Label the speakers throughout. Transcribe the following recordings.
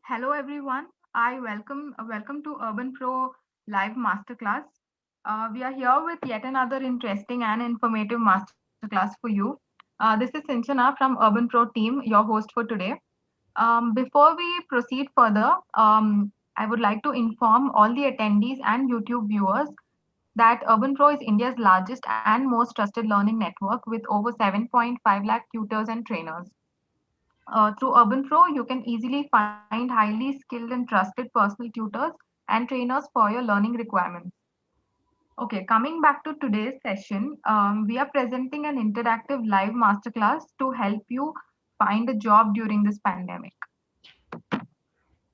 Speaker 1: Hello everyone. I welcome to UrbanPro live masterclass. We are here with yet another interesting and informative masterclass for you. This is Sinchana from UrbanPro team, your host for today. Before we proceed further, I would like to inform all the attendees and YouTube viewers that UrbanPro is India's largest and most trusted learning network with over 7.5 lakh tutors and trainers. Through UrbanPro, you can easily find highly skilled and trusted personal tutors and trainers for your learning requirements. Okay, coming back to today's session, we are presenting an interactive live masterclass to help you find a job during this pandemic.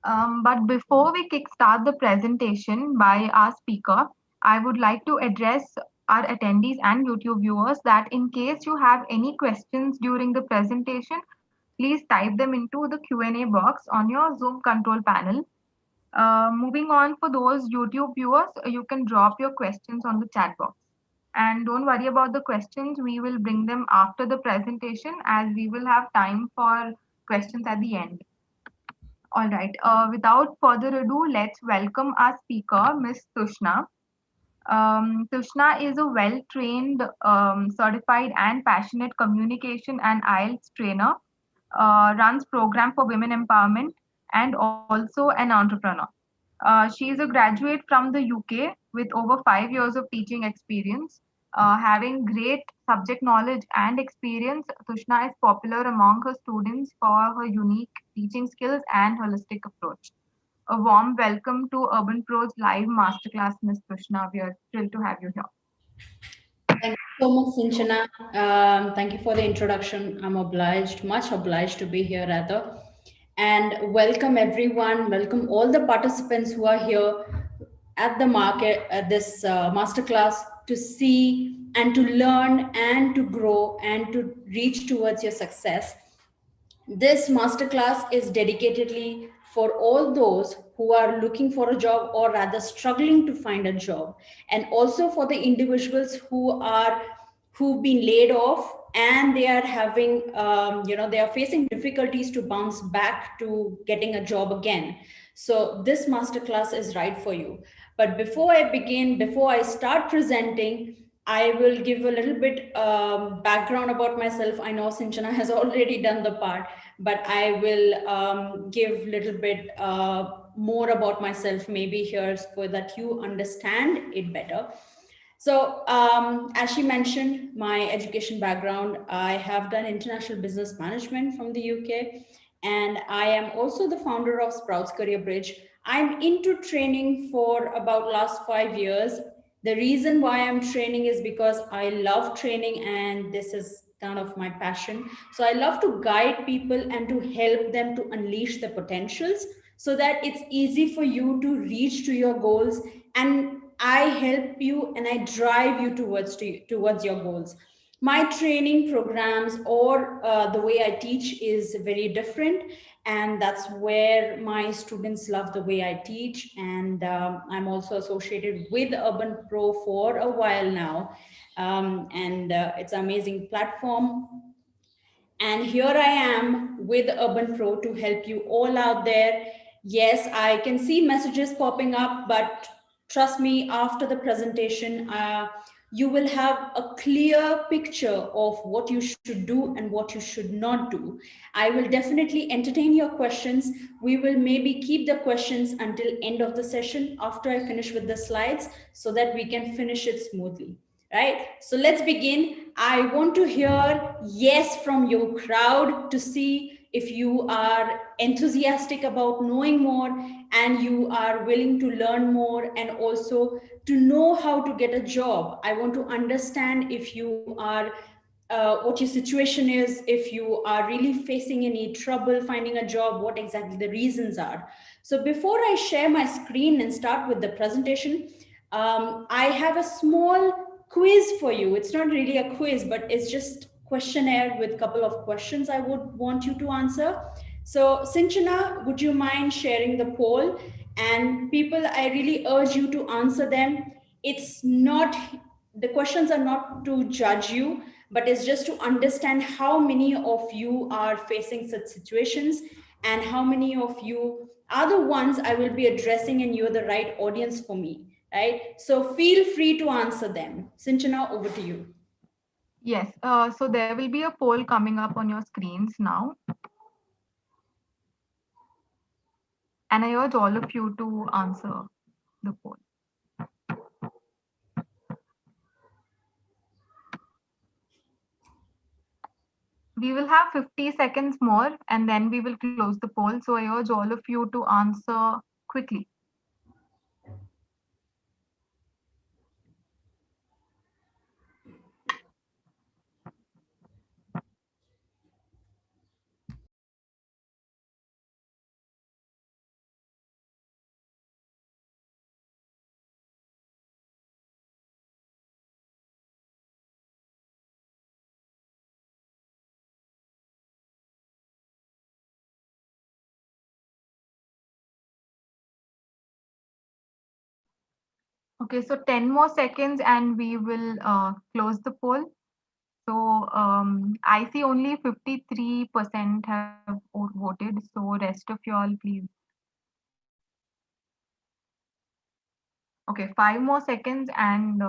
Speaker 1: But before we kickstart the presentation by our speaker, I would like to address our attendees and YouTube viewers that in case you have any questions during the presentation, please type them into the Q&A box on your Zoom control panel. Moving on, for those YouTube viewers, you can drop your questions on the chat box. And don't worry about the questions, we will bring them after the presentation as we will have time for questions at the end. All right, without further ado, let's welcome our speaker, Miss Tushna. Tushna is a well trained, certified, and passionate communication and IELTS trainer, runs program for women empowerment, and also an entrepreneur. She is a graduate from the UK with over 5 years of teaching experience. Having great subject knowledge and experience, Tushna is popular among her students for her unique teaching skills and holistic approach. A warm welcome to Urban Pro's live masterclass, Ms. Tushna. We are thrilled to have you here.
Speaker 2: Thank you so much, Sinchana. Thank you for the introduction. I'm obliged, much obliged to be here, rather. And welcome everyone. Welcome all the participants who are here at the market at this masterclass to see and to learn and to grow and to reach towards your success. This masterclass is dedicatedly for all those who are looking for a job or rather struggling to find a job, and also for the individuals who've been laid off and they are having they are facing difficulties to bounce back to getting a job again. So this masterclass is right for you. But before I start presenting, I will give a little bit background about myself. I know Sinchana has already done the part, but I will give a little bit more about myself maybe here so that you understand it better. So as she mentioned, my education background, I have done international business management from the UK, and I am also the founder of Sprouts Career Bridge. I'm into training for about last 5 years. The reason why I'm training is because I love training and this is kind of my passion. So I love to guide people and to help them to unleash their potentials so that it's easy for you to reach to your goals, and I help you and I drive you towards your goals. My training programs or the way I teach is very different, and that's where my students love the way I teach. And I'm also associated with Urban Pro for a while now, and it's an amazing platform. And here I am with Urban Pro to help you all out there. Yes, I can see messages popping up, but trust me, after the presentation, you will have a clear picture of what you should do and what you should not do. I will definitely entertain your questions. We will maybe keep the questions until end of the session after I finish with the slides so that we can finish it smoothly. Right? So let's begin. I want to hear yes from your crowd to see if you are enthusiastic about knowing more and you are willing to learn more and also to know how to get a job. I want to understand if you are what your situation is, if you are really facing any trouble finding a job, what exactly the reasons are. So before I share my screen and start with the presentation, I have a small quiz for you. It's not really a quiz, but it's just questionnaire with a couple of questions I would want you to answer. So Sinchana, would you mind sharing the poll? And people, I really urge you to answer them. It's not, the questions are not to judge you, but it's just to understand how many of you are facing such situations. and how many of you are the ones I will be addressing and you're the right audience for me, right? So feel free to answer them. Sinchana, over to you.
Speaker 1: Yes, so there will be a poll coming up on your screens now. And I urge all of you to answer the poll. We will have 50 seconds more and then we will close the poll. So I urge all of you to answer quickly. Okay, so 10 more seconds and we will close the poll. So I see only 53% have voted. So rest of y'all, please. Okay, 5 more seconds and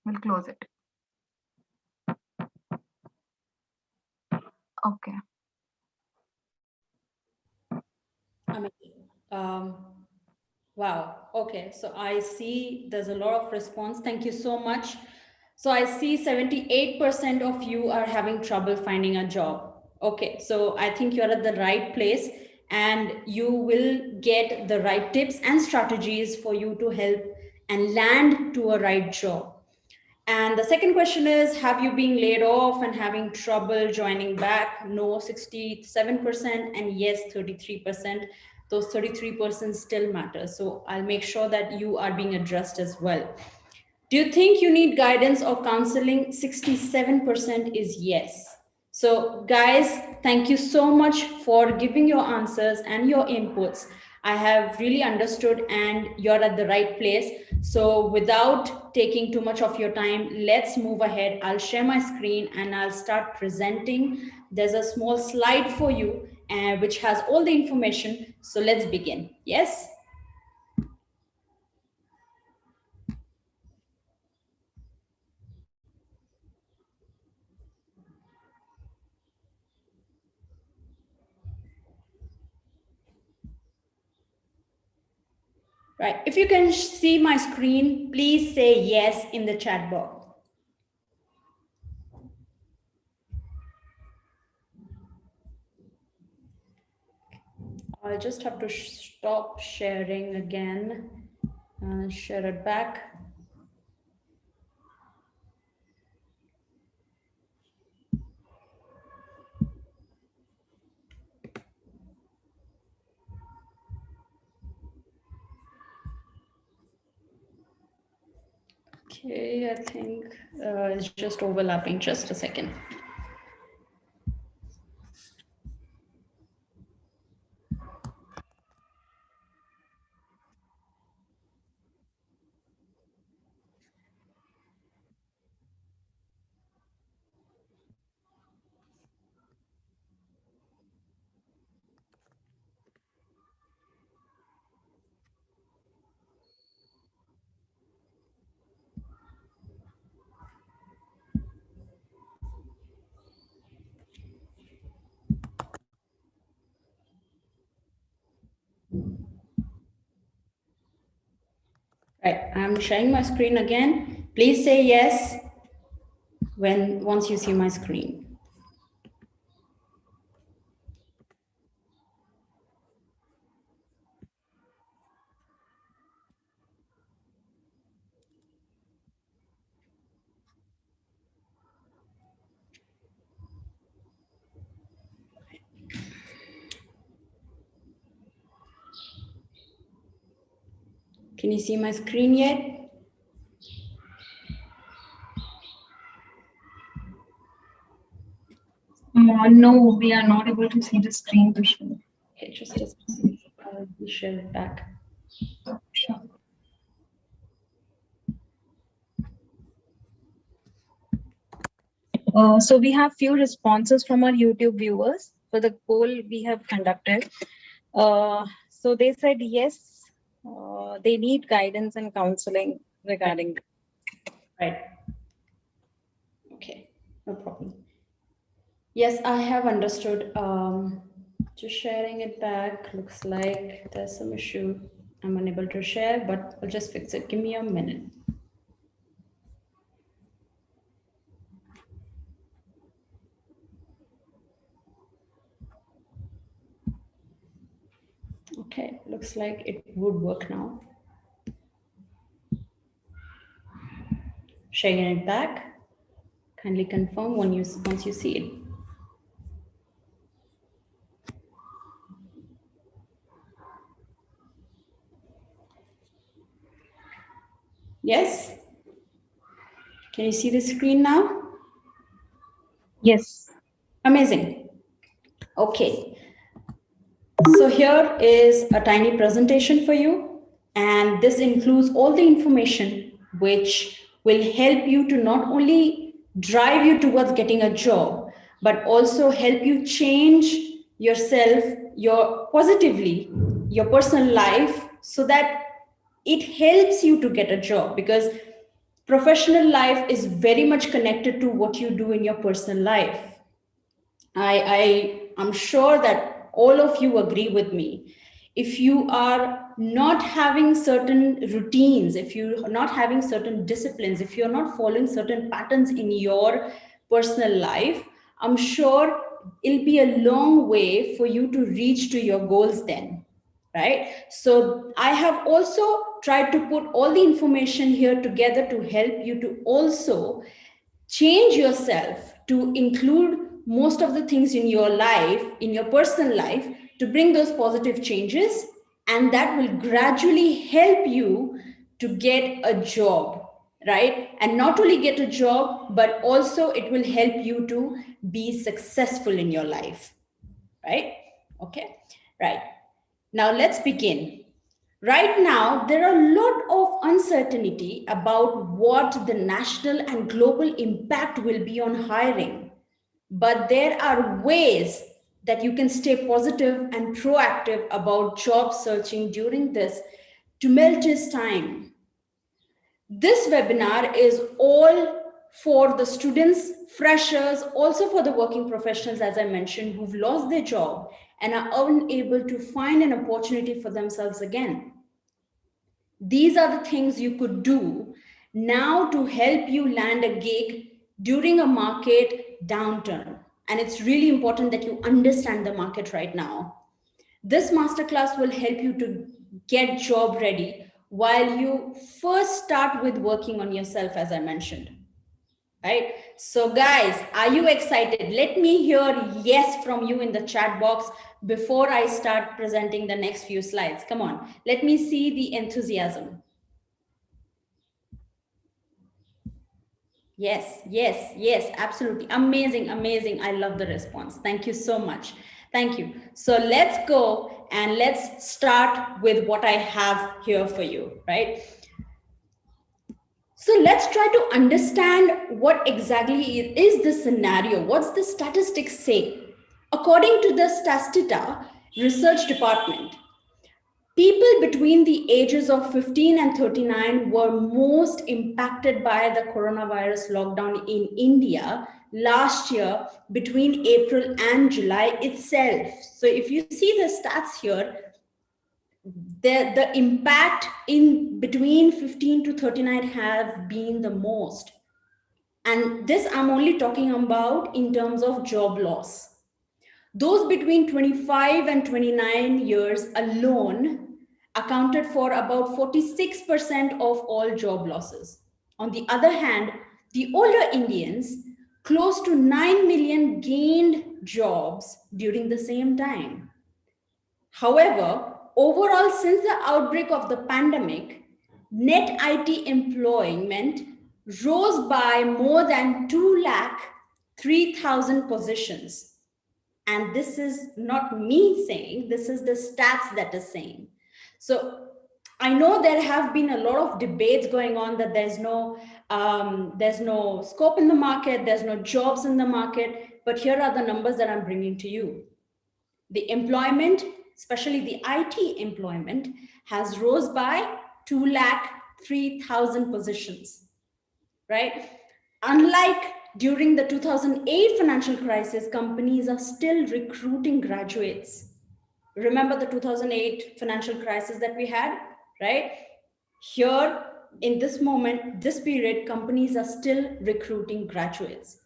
Speaker 1: we'll close it. Okay.
Speaker 2: Amazing. Wow. Okay. So I see there's a lot of response. Thank you so much. So I see 78% of you are having trouble finding a job. Okay. So I think you're at the right place and you will get the right tips and strategies for you to help and land to a right job. And the second question is, have you been laid off and having trouble joining back? No, 67%, and yes, 33%. Those 33% still matter. So I'll make sure that you are being addressed as well. Do you think you need guidance or counseling? 67% is yes. So, guys, thank you so much for giving your answers and your inputs. I have really understood, and you're at the right place. So, without taking too much of your time, let's move ahead. I'll share my screen and I'll start presenting. There's a small slide for you, which has all the information. So, let's begin. Yes? Right. If you can see my screen, please say yes in the chat box. I'll just have to stop sharing again and share it back. Okay, I think it's just overlapping. Just a second. Right, I'm sharing my screen again. Please say yes once you see my screen. Can you see my screen yet?
Speaker 3: No, we are not able to see the screen, Tushna.
Speaker 2: Okay, just a second. I'll share it back.
Speaker 3: Sure. So we have few responses from our YouTube viewers for the poll we have conducted. So they said yes, they need guidance and counseling regarding.
Speaker 2: Right. Okay, no problem. Yes, I have understood. Just sharing it back. Looks like there's some issue. I'm unable to share, but I'll just fix it. Give me a minute. Okay, looks like it would work now. Sharing it back. Kindly confirm once you see it. Yes? Can you see the screen now?
Speaker 3: Yes.
Speaker 2: Amazing. Okay. So here is a tiny presentation for you, and this includes all the information which will help you to not only drive you towards getting a job, but also help you change yourself, your positively, your personal life, so that it helps you to get a job, because professional life is very much connected to what you do in your personal life. I'm sure that all of you agree with me. If you are not having certain routines, if you're not having certain disciplines, if you're not following certain patterns in your personal life, I'm sure it'll be a long way for you to reach to your goals then, right? So I have also tried to put all the information here together to help you to also change yourself to include most of the things in your life, in your personal life, to bring those positive changes, and that will gradually help you to get a job, right? And not only get a job, but also it will help you to be successful in your life, right? Okay, right. Now let's begin. Right now, there are a lot of uncertainty about what the national and global impact will be on hiring. But there are ways that you can stay positive and proactive about job searching during this tumultuous time. This webinar is all for the students, freshers, also for the working professionals, as I mentioned, who've lost their job and are unable to find an opportunity for themselves again. These are the things you could do now to help you land a gig during a market downturn. And it's really important that you understand the market right now. This masterclass will help you to get job ready while you first start with working on yourself, as I mentioned. Right? So guys, are you excited? Let me hear yes from you in the chat box before I start presenting the next few slides. Come on, let me see the enthusiasm. Yes, yes, yes, absolutely. Amazing, amazing. I love the response. Thank you so much. Thank you. So let's go and let's start with what I have here for you, right? So let's try to understand what exactly is the scenario. What's the statistics say? According to the Statista Research Department, people between the ages of 15 and 39 were most impacted by the coronavirus lockdown in India last year between April and July itself. So if you see the stats here, the impact in between 15 to 39 have been the most. And this I'm only talking about in terms of job loss. Those between 25 and 29 years alone accounted for about 46% of all job losses. On the other hand, the older Indians, close to 9 million, gained jobs during the same time. However, overall, since the outbreak of the pandemic, net IT employment rose by more than 2,03,000 positions. And this is not me saying, this is the stats that is saying. So I know there have been a lot of debates going on that there's no scope in the market, there's no jobs in the market, but here are the numbers that I'm bringing to you. The employment especially the IT employment, has rose by 203,000 positions, right? Unlike during the 2008 financial crisis, companies are still recruiting graduates. Remember the 2008 financial crisis that we had, right? Here, in this moment, this period, companies are still recruiting graduates.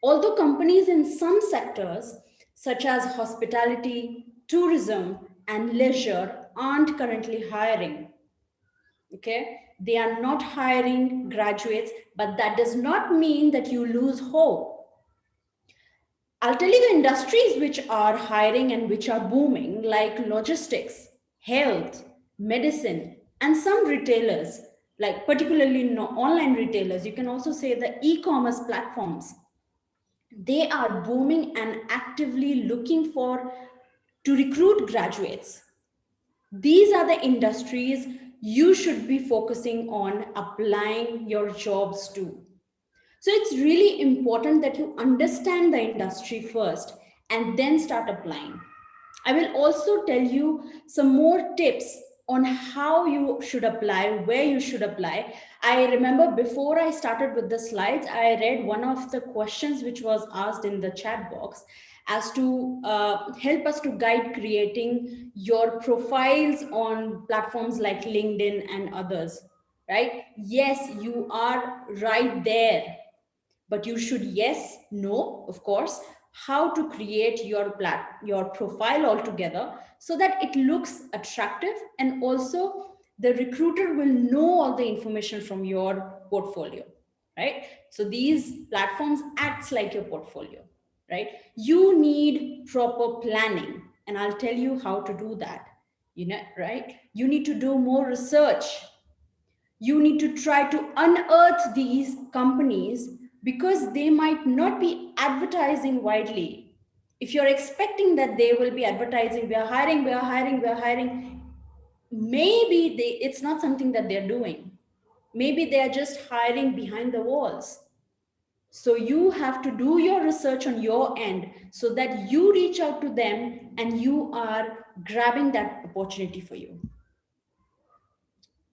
Speaker 2: Although companies in some sectors, such as hospitality, tourism, and leisure, aren't currently hiring, okay? They are not hiring graduates, but that does not mean that you lose hope. I'll tell you the industries which are hiring and which are booming, like logistics, health, medicine, and some retailers, like particularly online retailers. You can also say the e-commerce platforms. They are booming and actively looking to recruit graduates. These are the industries you should be focusing on applying your jobs to. So it's really important that you understand the industry first and then start applying. I will also tell you some more tips on how you should apply, where you should apply. I remember before I started with the slides, I read one of the questions which was asked in the chat box as to help us to guide creating your profiles on platforms like LinkedIn and others, right? Yes, you are right there, but you should, yes, know, of course, how to create your profile altogether so that it looks attractive, and also the recruiter will know all the information from your portfolio, right? So these platforms acts like your portfolio, right? You need proper planning, and I'll tell you how to do that, right? You need to do more research. You need to try to unearth these companies because they might not be advertising widely. If you're expecting that they will be advertising, we are hiring, we are hiring, we are hiring, maybe it's not something that they're doing. Maybe they are just hiring behind the walls. So you have to do your research on your end so that you reach out to them and you are grabbing that opportunity for you.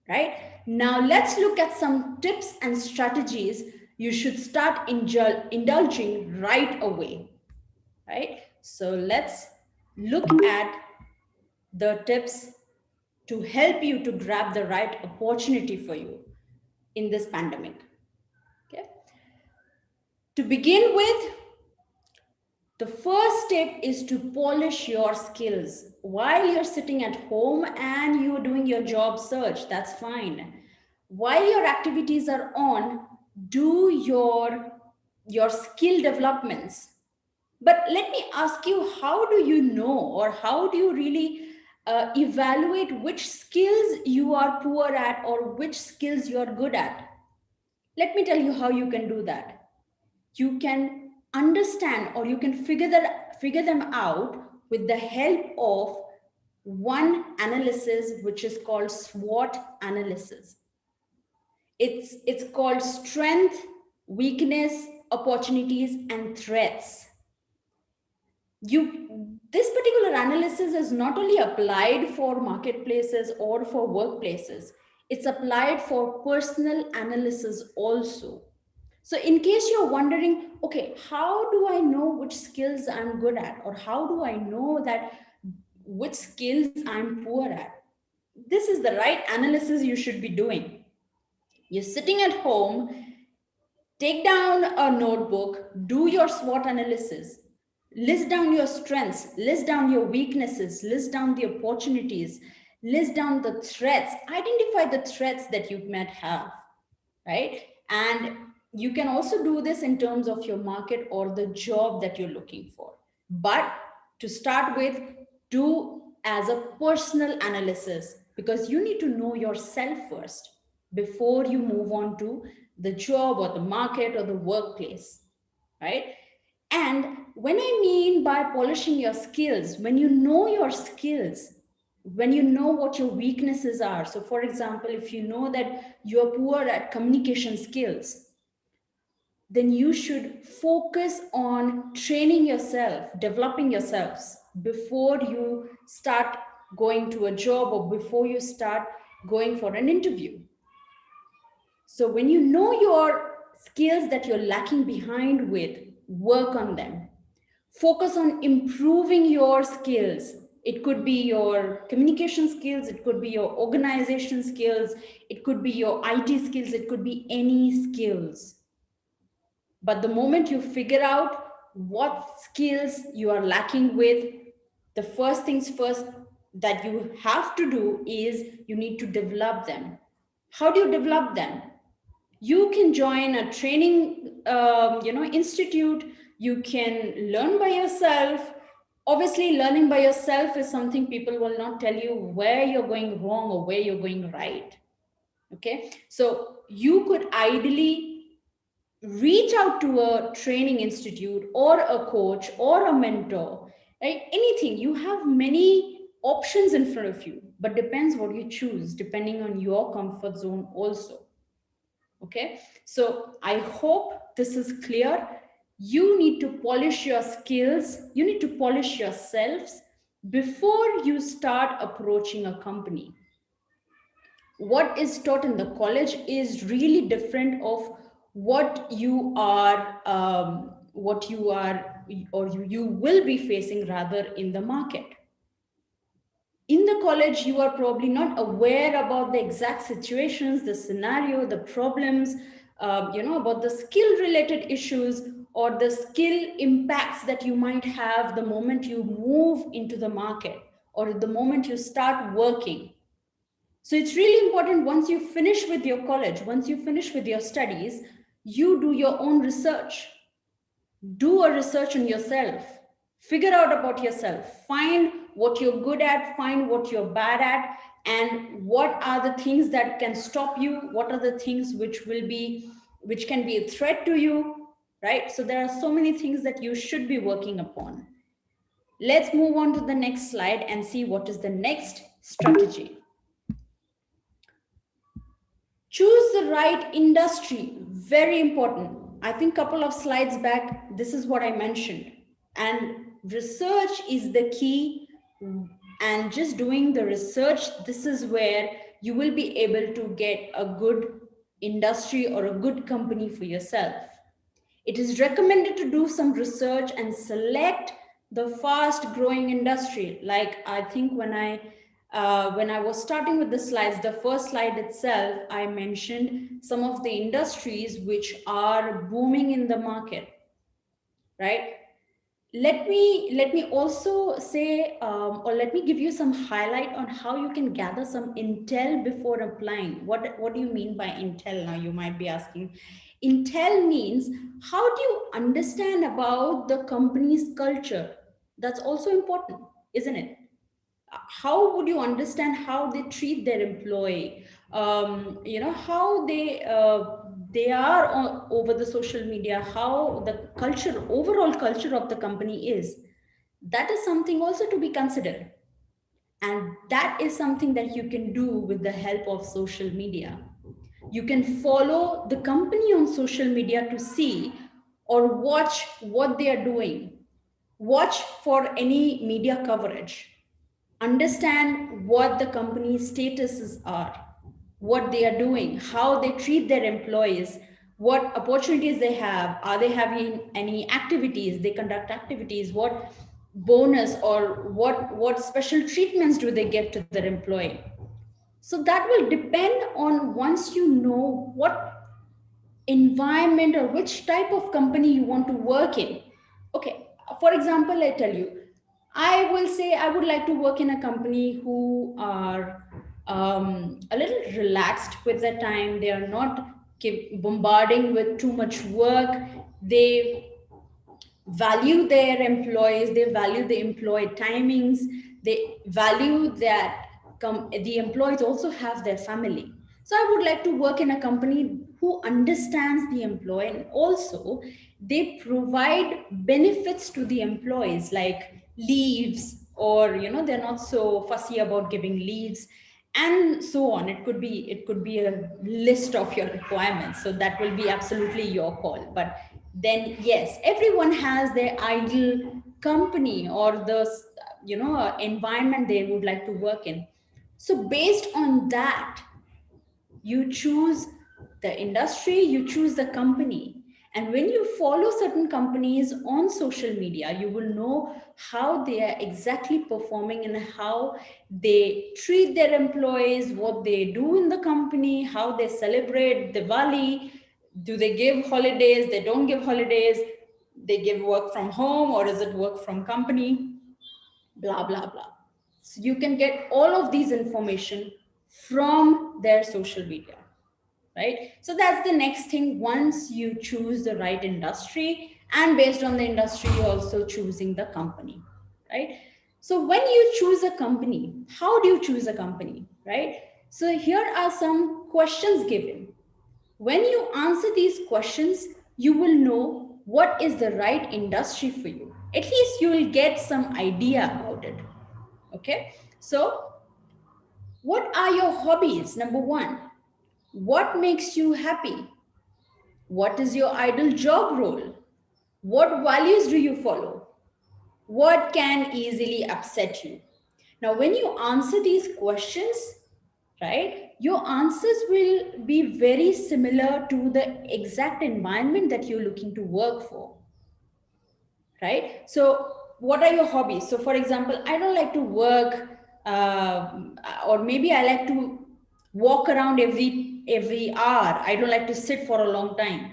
Speaker 2: Right? Now let's look at some tips and strategies you should start indulging right away, right? So let's look at the tips to help you to grab the right opportunity for you in this pandemic. Okay? To begin with, the first step is to polish your skills. While you're sitting at home and you're doing your job search, that's fine. While your activities are on, do your skill developments. But let me ask you, how do you know, or how do you really evaluate which skills you are poor at or which skills you're good at? Let me tell you how you can do that. You can understand, or you can figure them out with the help of one analysis which is called SWOT analysis. It's called strength, weakness, opportunities, and threats. This particular analysis is not only applied for marketplaces or for workplaces, it's applied for personal analysis also. So in case you're wondering, okay, how do I know which skills I'm good at, or how do I know that which skills I'm poor at? This is the right analysis you should be doing. You're sitting at home, take down a notebook, do your SWOT analysis, list down your strengths, list down your weaknesses, list down the opportunities, list down the threats, identify the threats that you might have, right? And you can also do this in terms of your market or the job that you're looking for. But to start with, do as a personal analysis, because you need to know yourself first before you move on to the job or the market or the workplace, right? And when I mean by polishing your skills, when you know your skills, when you know what your weaknesses are. So for example, if you know that you're poor at communication skills, then you should focus on training yourself, developing yourselves, before you start going to a job or before you start going for an interview. So when you know your skills that you're lacking behind with, work on them. Focus on improving your skills. It could be your communication skills, it could be your organization skills, it could be your IT skills, it could be any skills. But the moment you figure out what skills you are lacking with, the first things first that you have to do is you need to develop them. How do you develop them? You can join a training institute. You can learn by yourself. Obviously, learning by yourself is something people will not tell you where you're going wrong or where you're going right. Okay, so you could ideally reach out to a training institute or a coach or a mentor, right? Anything. You have many options in front of you, but depends what you choose, depending on your comfort zone also. Okay, so I hope this is clear. You need to polish your skills, you need to polish yourselves before you start approaching a company. What is taught in the college is really different of what you are or you will be facing rather in the market. In the college, you are probably not aware about the exact situations, the scenario, the problems, about the skill related issues or the skill impacts that you might have the moment you move into the market or the moment you start working. So it's really important, once you finish with your college, once you finish with your studies, you do your own research. Do a research on yourself. Figure out about yourself. Find what you're good at, find what you're bad at, and what are the things that can stop you, what are the things which can be a threat to you, right? So there are so many things that you should be working upon. Let's move on to the next slide and see what is the next strategy. Choose the right industry. Very important. I think a couple of slides back, this is what I mentioned. And research is the key. And just doing the research, this is where you will be able to get a good industry or a good company for yourself. It is recommended to do some research and select the fast growing industry. Like I think when I was starting with the slides, the first slide itself, I mentioned some of the industries which are booming in the market, right? Let me also say, or let me give you some highlight on how you can gather some intel before applying. What do you mean by intel? Now you might be asking. Intel means, how do you understand about the company's culture? That's also important, isn't it? How would you understand how they treat their employee? How they are over the social media, how the culture, overall culture of the company is. That is something also to be considered. And that is something that you can do with the help of social media. You can follow the company on social media to see or watch what they are doing. Watch for any media coverage. Understand what the company's statuses are, what they are doing, how they treat their employees, what opportunities they have, are they having any activities, they conduct activities, what bonus or what special treatments do they give to their employee. So that will depend on, once you know what environment or which type of company you want to work in. Okay, for example, I tell you, I will say I would like to work in a company who are a little relaxed with their time. They are not bombarding with too much work. They value their employees. They value the employee timings. They value that the employees also have their family. So I would like to work in a company who understands the employee, and also they provide benefits to the employees like leaves, or they're not so fussy about giving leaves and so on. It could be a list of your requirements, so that will be absolutely your call. But then yes, everyone has their ideal company or the environment they would like to work in. So based on that, you choose the industry, you choose the company. And when you follow certain companies on social media, you will know how they are exactly performing and how they treat their employees, what they do in the company, how they celebrate Diwali. Do they give holidays? They don't give holidays. They give work from home, or is it work from company? Blah, blah, blah. So you can get all of these information from their social media, right? So that's the next thing. Once you choose the right industry, and based on the industry, you're also choosing the company, right? So when you choose a company, how do you choose a company, right? So here are some questions given. When you answer these questions, you will know what is the right industry for you. At least you will get some idea about it. Okay. So what are your hobbies? Number one, what makes you happy? What is your ideal job role? What values do you follow? What can easily upset you? Now, when you answer these questions, right, your answers will be very similar to the exact environment that you're looking to work for, right? So what are your hobbies? So for example, I don't like to work, or maybe I like to walk around every hour. I don't like to sit for a long time.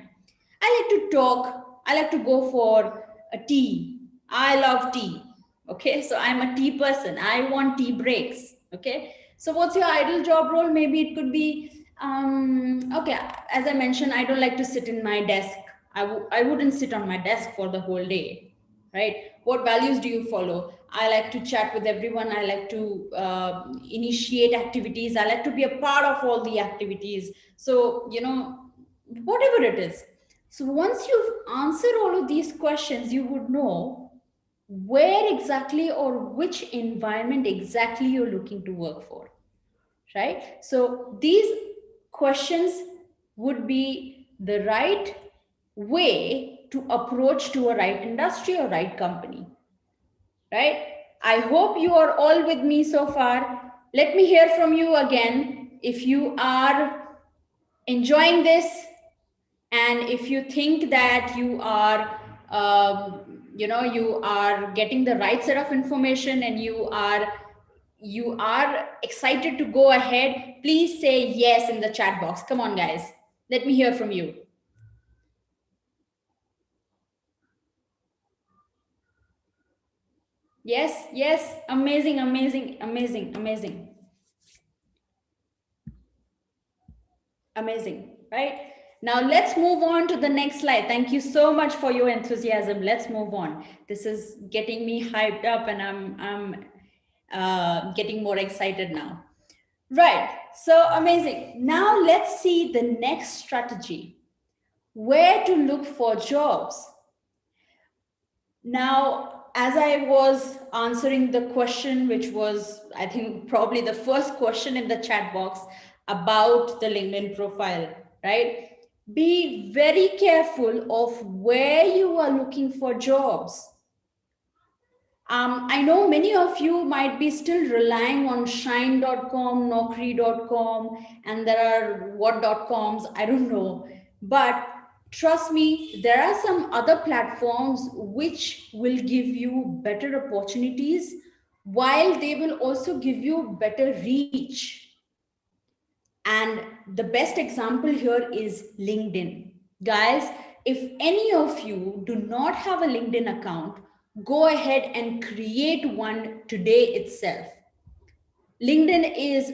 Speaker 2: I like to talk. I like to go for a tea. I love tea. Okay, so I'm a tea person. I want tea breaks. Okay, so what's your ideal job role? Maybe it could be, okay, as I mentioned, I don't like to sit in my desk. I wouldn't sit on my desk for the whole day, right? What values do you follow? I like to chat with everyone. I like to initiate activities. I like to be a part of all the activities. So, whatever it is. So once you've answered all of these questions, you would know where exactly or which environment exactly you're looking to work for, right? So these questions would be the right way to approach to a right industry or right company, right? I hope you are all with me so far. Let me hear from you again if you are enjoying this, and if you think that you are you are getting the right set of information and you are excited to go ahead, please say yes in the chat box. Come on guys, let me hear from you. Yes, yes, amazing, amazing, amazing, amazing, amazing, right? Now let's move on to the next slide. Thank you so much for your enthusiasm. Let's move on. This is getting me hyped up, and I'm getting more excited now. Right. So amazing. Now let's see the next strategy. Where to look for jobs. Now, as I was answering the question, which was, I think, probably the first question in the chat box about the LinkedIn profile, right? Be very careful of where you are looking for jobs. I know many of you might be still relying on shine.com, naukri.com, and there are what.coms, I don't know. But trust me, there are some other platforms which will give you better opportunities, while they will also give you better reach. And the best example here is LinkedIn. Guys, if any of you do not have a LinkedIn account, go ahead and create one today itself. LinkedIn is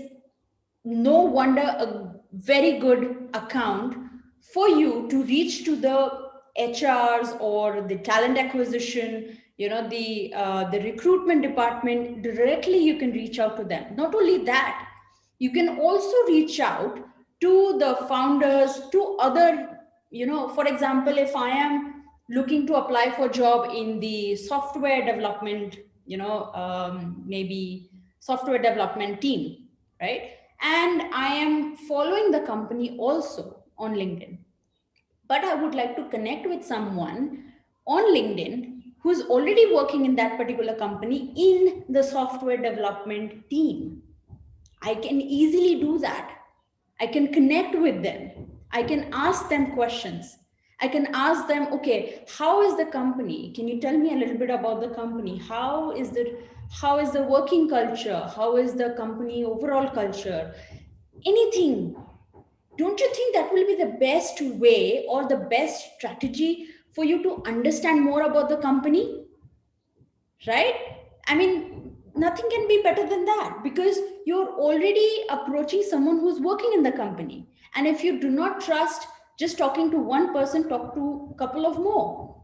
Speaker 2: no wonder a very good account for you to reach to the HRs or the talent acquisition, the recruitment department directly. You can reach out to them. Not only that, you can also reach out to the founders, to other, for example, if I am looking to apply for a job in the software development, maybe software development team, right? And I am following the company also on LinkedIn, but I would like to connect with someone on LinkedIn. who's already working in that particular company in the software development team. I can easily do that. I can connect with them. I can ask them questions. I can ask them, okay, how is the company? Can you tell me a little bit about the company? How is the working culture? How is the company overall culture? Anything. Don't you think that will be the best way or the best strategy for you to understand more about the company? Right? I mean, nothing can be better than that, because you're already approaching someone who's working in the company. And if you do not trust just talking to one person, talk to a couple of more.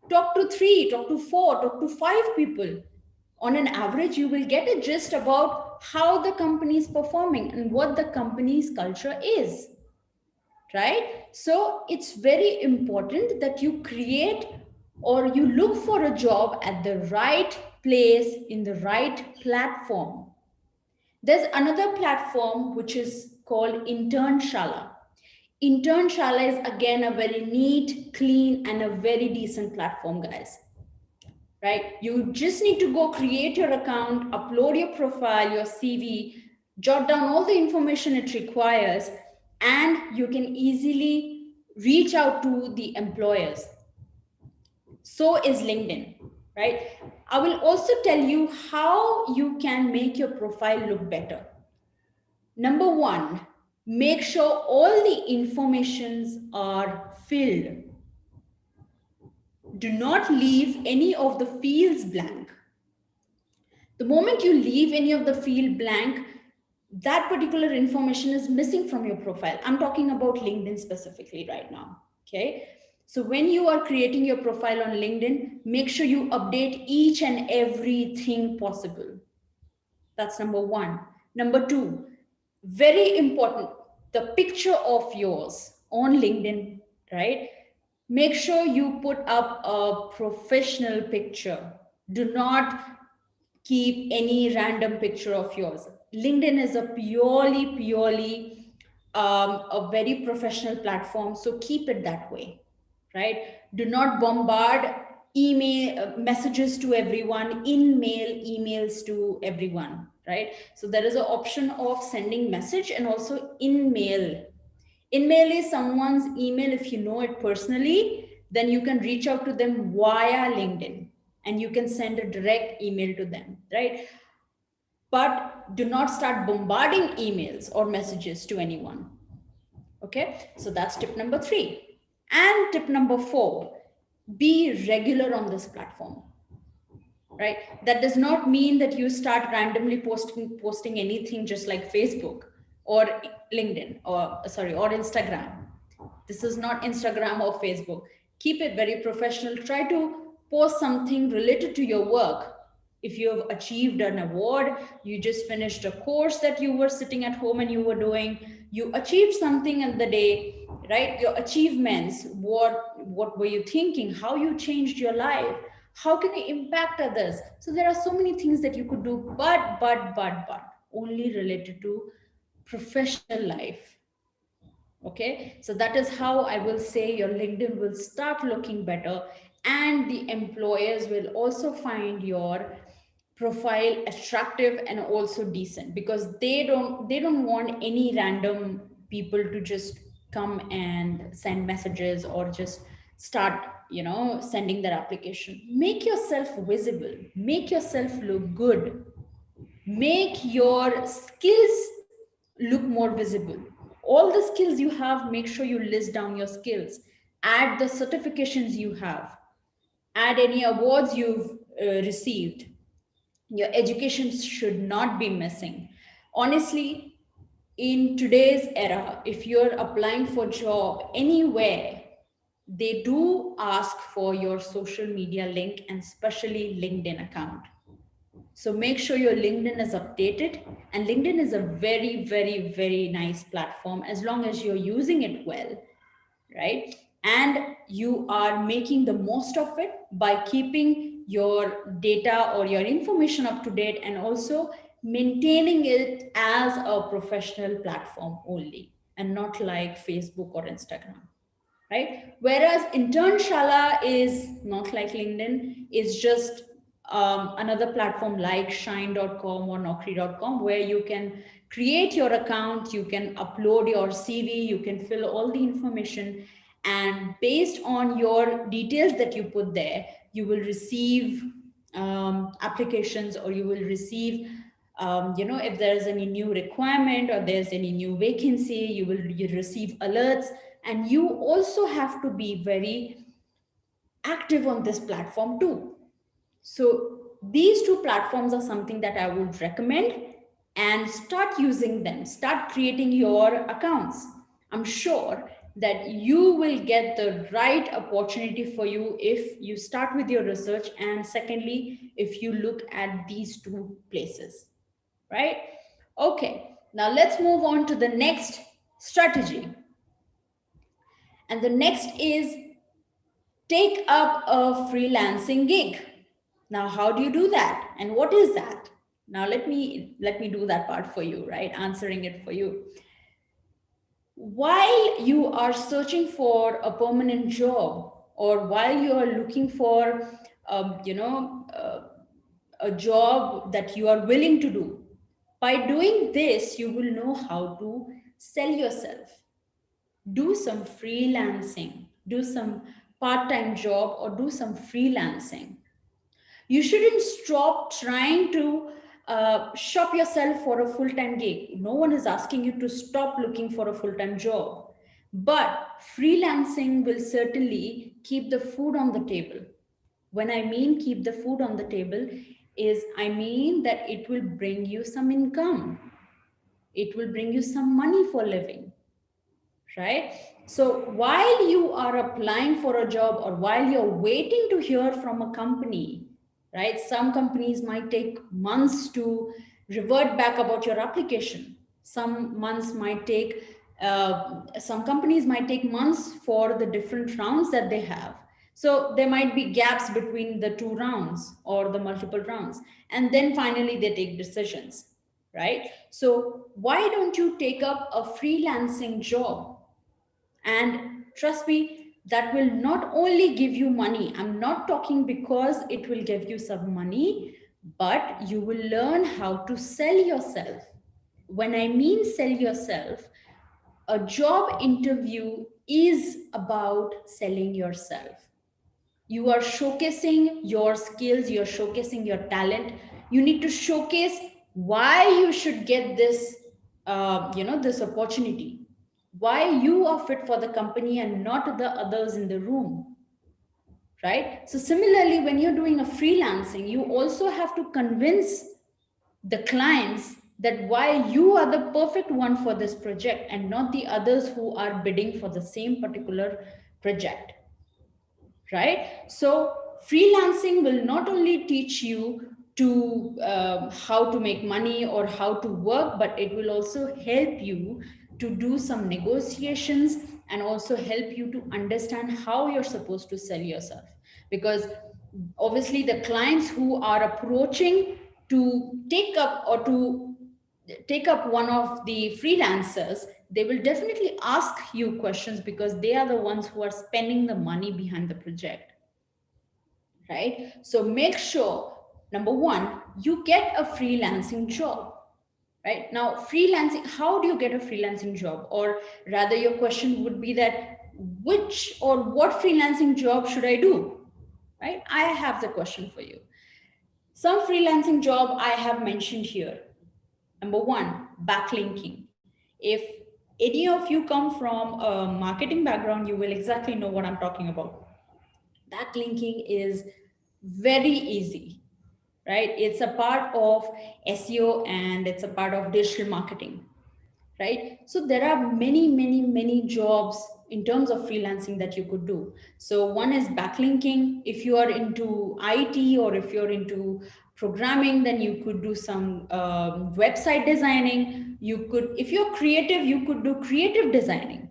Speaker 2: Talk to 3, talk to 4, talk to 5 people. On an average, you will get a gist about how the company is performing and what the company's culture is. Right? So it's very important that you create or you look for a job at the right place in the right platform. There's another platform which is called Internshala. Internshala is again a very neat, clean, and a very decent platform, guys. Right? You just need to go create your account, upload your profile, your CV, jot down all the information it requires, and you can easily reach out to the employers. So is LinkedIn, right? I will also tell you how you can make your profile look better. Number 1, make sure all the informations are filled. Do not leave any of the fields blank. The moment you leave any of the field blank, that particular information is missing from your profile. I'm talking about LinkedIn specifically right now. Okay. So when you are creating your profile on LinkedIn, make sure you update each and everything possible. That's number 1. Number 2, very important, the picture of yours on LinkedIn, right? Make sure you put up a professional picture. Do not keep any random picture of yours. LinkedIn is a purely a very professional platform, so keep it that way, right? Do not bombard email messages to everyone, emails to everyone, right? So there is an option of sending message and also in-mail. In-mail is someone's email. If you know it personally, then you can reach out to them via LinkedIn and you can send a direct email to them, right? But do not start bombarding emails or messages to anyone. Okay, so that's tip number 3. And tip number 4, be regular on this platform. Right? That does not mean that you start randomly posting anything just like Facebook or LinkedIn or Instagram. This is not Instagram or Facebook. Keep it very professional. Try to post something related to your work. If you have achieved an award, you just finished a course that you were sitting at home and you were doing, you achieved something in the day, right? Your achievements, what were you thinking, how you changed your life, how can you impact others? So there are so many things that you could do, but only related to professional life. Okay, so that is how I will say your LinkedIn will start looking better, and the employers will also find your profile attractive and also decent, because they don't want any random people to just come and send messages or just start sending their application. Make yourself visible, make yourself look good, make your skills look more visible. All the skills you have, make sure you list down your skills, add the certifications you have, add any awards you've received. Your education should not be missing. Honestly, in today's era, if you're applying for job anywhere, they do ask for your social media link and especially LinkedIn account. So make sure your LinkedIn is updated, and LinkedIn is a very, very, very nice platform as long as you're using it well, right? And you are making the most of it by keeping your data or your information up to date and also maintaining it as a professional platform only and not like Facebook or Instagram, right? Whereas Internshala is not like LinkedIn, it's just another platform like shine.com or naukri.com where you can create your account, you can upload your CV, you can fill all the information, and based on your details that you put there, you will receive applications, or you will receive if there's any new requirement or there's any new vacancy, you receive alerts. And you also have to be very active on this platform too. So these two platforms are something that I would recommend, and start using them, start creating your accounts. I'm sure that you will get the right opportunity for you if you start with your research, and secondly, if you look at these two places, right? Okay, now let's move on to the next strategy. And the next is take up a freelancing gig. Now, how do you do that? And what is that? Now let me do that part for you, right? Answering it for you. While you are searching for a permanent job, or while you are looking for, a job that you are willing to do, by doing this, you will know how to sell yourself. Do some freelancing, do some part-time job, or do some freelancing. You shouldn't stop trying to shop yourself for a full-time gig. No one is asking you to stop looking for a full-time job, but freelancing will certainly keep the food on the table. When I mean keep the food on the table, is I mean that it will bring you some income, it will bring you some money for living, right? So while you are applying for a job, or while you're waiting to hear from a company, right? Some companies might take months to revert back about your application. Some companies might take months for the different rounds that they have. So there might be gaps between the two rounds or the multiple rounds. And then finally they take decisions, right? So why don't you take up a freelancing job? And trust me, that will not only give you money. I'm not talking because it will give you some money, but you will learn how to sell yourself. When I mean sell yourself, a job interview is about selling yourself. You are showcasing your skills, you're showcasing your talent. You need to showcase why you should get this this opportunity, why you are fit for the company and not the others in the room, right? So similarly, when you're doing a freelancing, you also have to convince the clients that why you are the perfect one for this project and not the others who are bidding for the same particular project, right? So freelancing will not only teach you to how to make money or how to work, but it will also help you to do some negotiations, and also help you to understand how you're supposed to sell yourself. Because obviously the clients who are approaching to take up one of the freelancers, they will definitely ask you questions, because they are the ones who are spending the money behind the project, right? So make sure, number one, you get a freelancing job. Right now, freelancing, how do you get a freelancing job? Or rather, your question would be that which or what freelancing job should I do? Right? I have the question for you. Some freelancing job I have mentioned here. Number one, backlinking. If any of you come from a marketing background, you will exactly know what I'm talking about. Backlinking is very easy, right? It's a part of SEO and it's a part of digital marketing, right? So there are many jobs in terms of freelancing that you could do. So one is backlinking. If you are into IT or if you're into programming, then you could do some website designing. You could, if you're creative, you could do creative designing.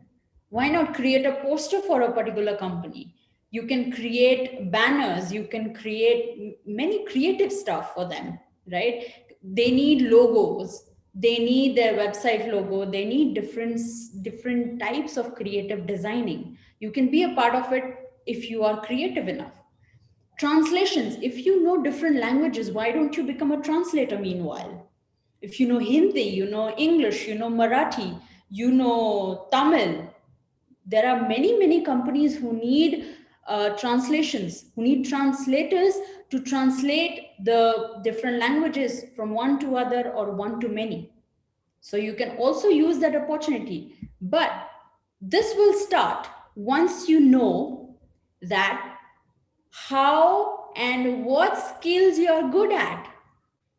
Speaker 2: Why not create a poster for a particular company? You can create banners, you can create many creative stuff for them, right? They need logos, they need their website logo, they need different types of creative designing. You can be a part of it if you are creative enough. Translations, if you know different languages, why don't you become a translator meanwhile? If you know Hindi, you know English, you know Marathi, you know Tamil, there are many companies who need translations, who need translators to translate the different languages from one to other or one to many. So you can also use that opportunity. But this will start once you know that how and what skills you are good at,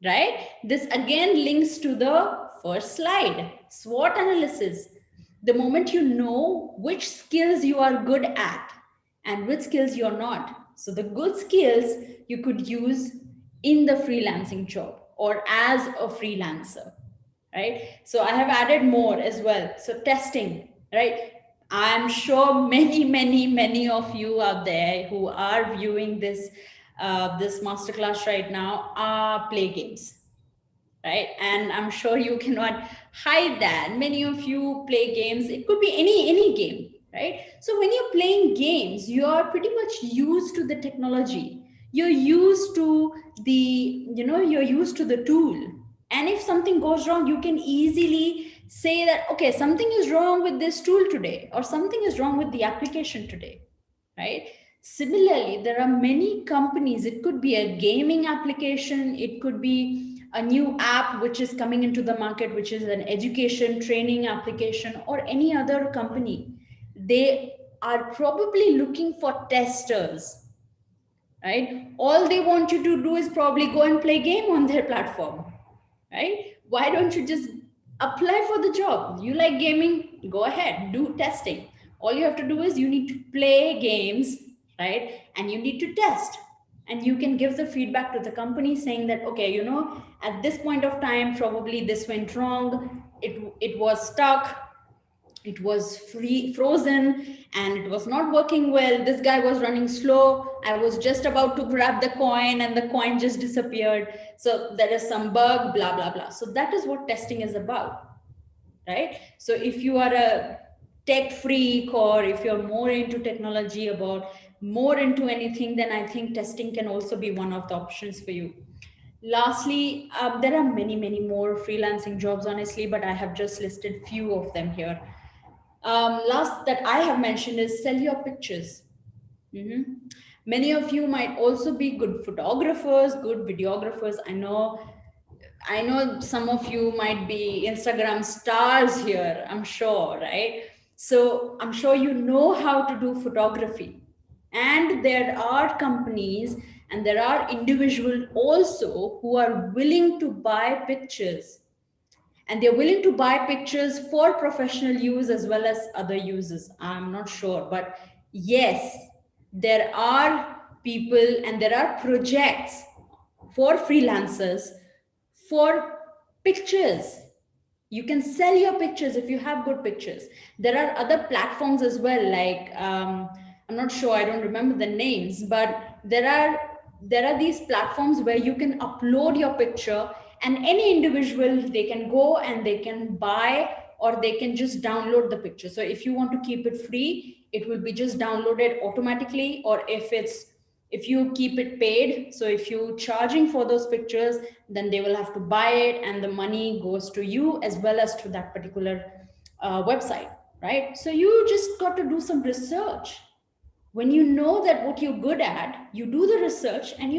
Speaker 2: right? This again links to the first slide, SWOT analysis. The moment you know which skills you are good at and which skills you're not. So the good skills you could use in the freelancing job or as a freelancer, right? So I have added more as well. So testing, right? I'm sure many of you out there who are viewing this this masterclass right now play games, right? And I'm sure you cannot hide that. Many of you play games. It could be any game, right? So when you're playing games, you are pretty much used to the technology. You're used to the, you're used to the tool. And if something goes wrong, you can easily say that, okay, something is wrong with this tool today, or something is wrong with the application today, right? Similarly, there are many companies. It could be a gaming application. It could be a new app which is coming into the market, which is an education training application, or any other company. They are probably looking for testers, right? All they want you to do is probably go and play game on their platform, right? Why don't you just apply for the job? You like gaming, go ahead, do testing. All you have to do is you need to play games, right? And you need to test. And you can give the feedback to the company saying that, okay, at this point of time, probably this went wrong. It was stuck. It was frozen and it was not working well. This guy was running slow. I was just about to grab the coin and the coin just disappeared. So there is some bug, blah, blah, blah. So that is what testing is about, right? So if you are a tech freak, or if you're more into technology, more into anything, then I think testing can also be one of the options for you. Lastly, there are many more freelancing jobs, honestly, but I have just listed few of them here. Last that I have mentioned is sell your pictures. Many of you might also be good photographers, good videographers. I know some of you might be Instagram stars here, I'm sure, right? So I'm sure you know how to do photography. And there are companies and there are individuals also who are willing to buy pictures. And they're willing to buy pictures for professional use as well as other uses. I'm not sure, but yes, there are people and there are projects for freelancers for pictures. You can sell your pictures if you have good pictures. There are other platforms as well, like I'm not sure, I don't remember the names, but there are these platforms where you can upload your picture, and any individual, they can go and they can buy, or they can just download the picture. So if you want to keep it free, it will be just downloaded automatically. Or if you keep it paid, so if you're charging for those pictures, then they will have to buy it, and the money goes to you as well as to that particular website, right? So you just got to do some research. When you know that what you're good at, you do the research and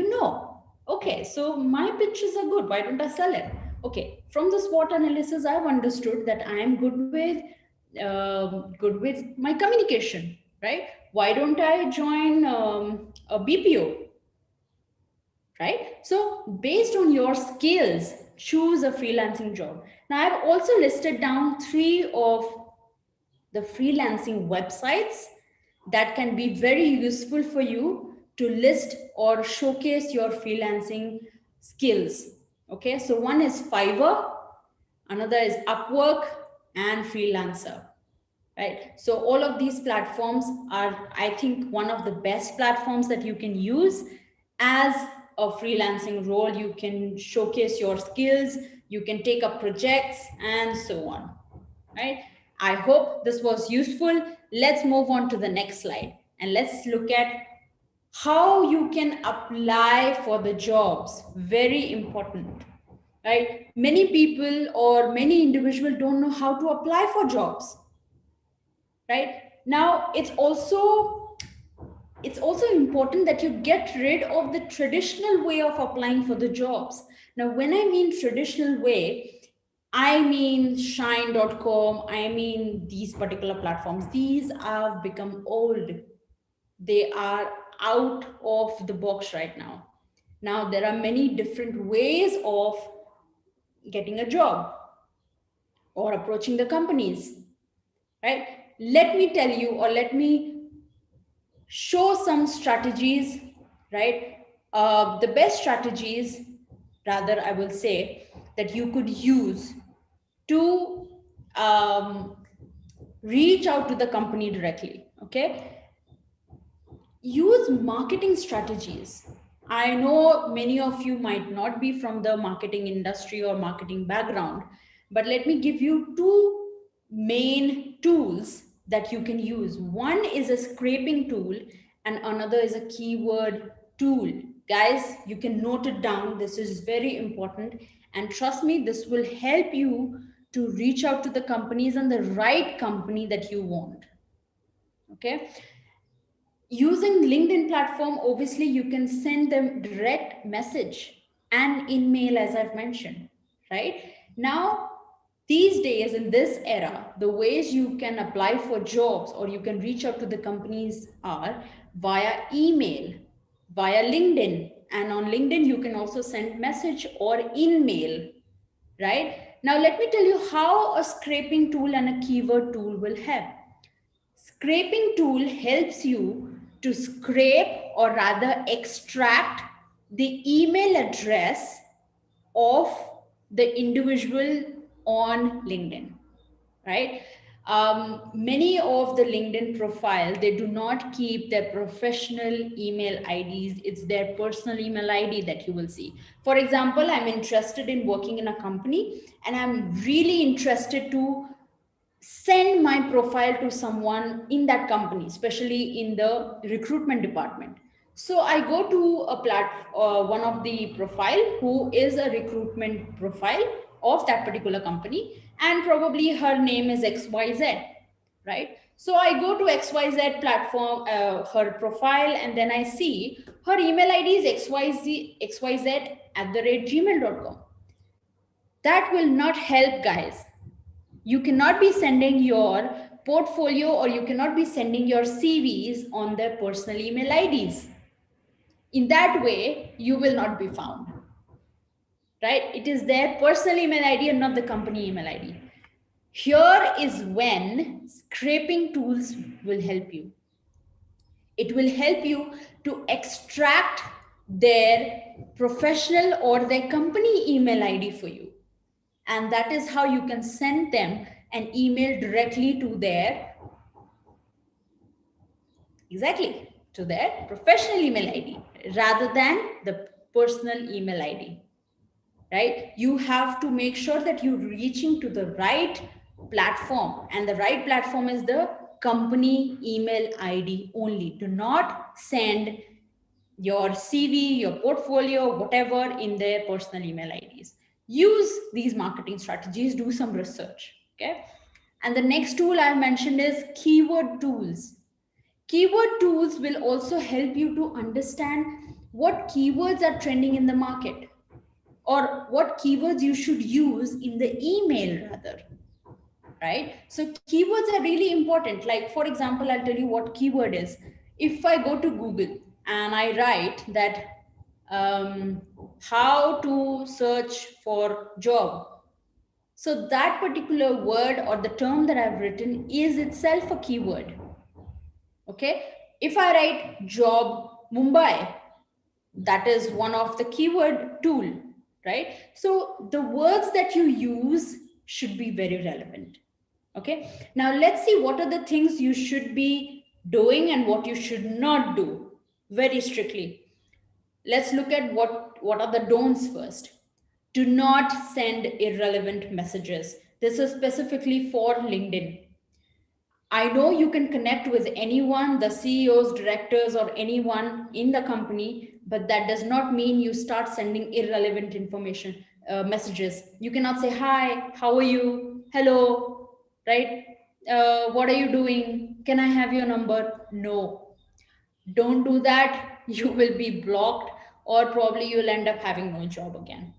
Speaker 2: okay, so my pictures are good, why don't I sell it? Okay, from the SWOT analysis, I've understood that I am good with my communication, right? Why don't I join a BPO, right? So based on your skills, choose a freelancing job. Now I've also listed down 3 of the freelancing websites that can be very useful for you to list or showcase your freelancing skills. Okay, so one is Fiverr, another is Upwork, and Freelancer, right? So all of these platforms are, I think, one of the best platforms that you can use as a freelancing role. You can showcase your skills, you can take up projects, and so on, right? I hope this was useful. Let's move on to the next slide and let's look at how you can apply for the jobs. Very important, right? Many people or many individuals don't know how to apply for jobs, right? Now, it's also important that you get rid of the traditional way of applying for the jobs. Now, when I mean traditional way, I mean shine.com, I mean these particular platforms. These have become old. They are out of the box right now. Now, there are many different ways of getting a job or approaching the companies, right? Let me tell you, or let me show some strategies, right? The best strategies, rather, I will say, that you could use to reach out to the company directly, okay? Use marketing strategies. I know many of you might not be from the marketing industry or marketing background, but let me give you two main tools that you can use. One is a scraping tool and another is a keyword tool. Guys, you can note it down. This is very important. And trust me, this will help you to reach out to the companies and the right company that you want. Okay. Using LinkedIn platform, obviously you can send them direct message and email, as I've mentioned, right? Now, these days in this era, the ways you can apply for jobs or you can reach out to the companies are via email, via LinkedIn, and on LinkedIn you can also send message or email, right? Now let me tell you how a scraping tool and a keyword tool will help. Scraping tool helps you to scrape or rather extract the email address of the individual on LinkedIn, right? Many of the LinkedIn profile, they do not keep their professional email IDs. It's their personal email ID that you will see. For example, I'm interested in working in a company and I'm really interested to send my profile to someone in that company, especially in the recruitment department. So I go to one of the profile who is a recruitment profile of that particular company, and probably her name is XYZ, right? So I go to XYZ platform, her profile, and then I see her email ID is xyz@gmail.com. That will not help, guys. You cannot be sending your portfolio or you cannot be sending your CVs on their personal email IDs. In that way, you will not be found, right? It is their personal email ID and not the company email ID. Here is when scraping tools will help you. It will help you to extract their professional or their company email ID for you. And that is how you can send them an email directly to their, to their professional email ID rather than the personal email ID, right? You have to make sure that you're reaching to the right platform, and the right platform is the company email ID only. Do not send your CV, your portfolio, whatever in their personal email IDs. Use these marketing strategies, do some research, okay? And the next tool I mentioned is keyword tools. Keyword tools will also help you to understand what keywords are trending in the market or what keywords you should use in the email rather, right? So keywords are really important. Like, for example, I'll tell you what keyword is. If I go to Google and I write that how to search for job, so that particular word or the term that I've written is itself a keyword. Okay. If I write job Mumbai, that is one of the keyword tool, right? So the words that you use should be very relevant. Okay. Now let's see what are the things you should be doing and what you should not do very strictly. Let's look at what are the don'ts first. Do not send irrelevant messages. This is specifically for LinkedIn. I know you can connect with anyone, the CEOs, directors, or anyone in the company, but that does not mean you start sending irrelevant information, messages. You cannot say, hi, how are you? Hello, right? What are you doing? Can I have your number? No, don't do that. You will be blocked, or probably you'll end up having no job again.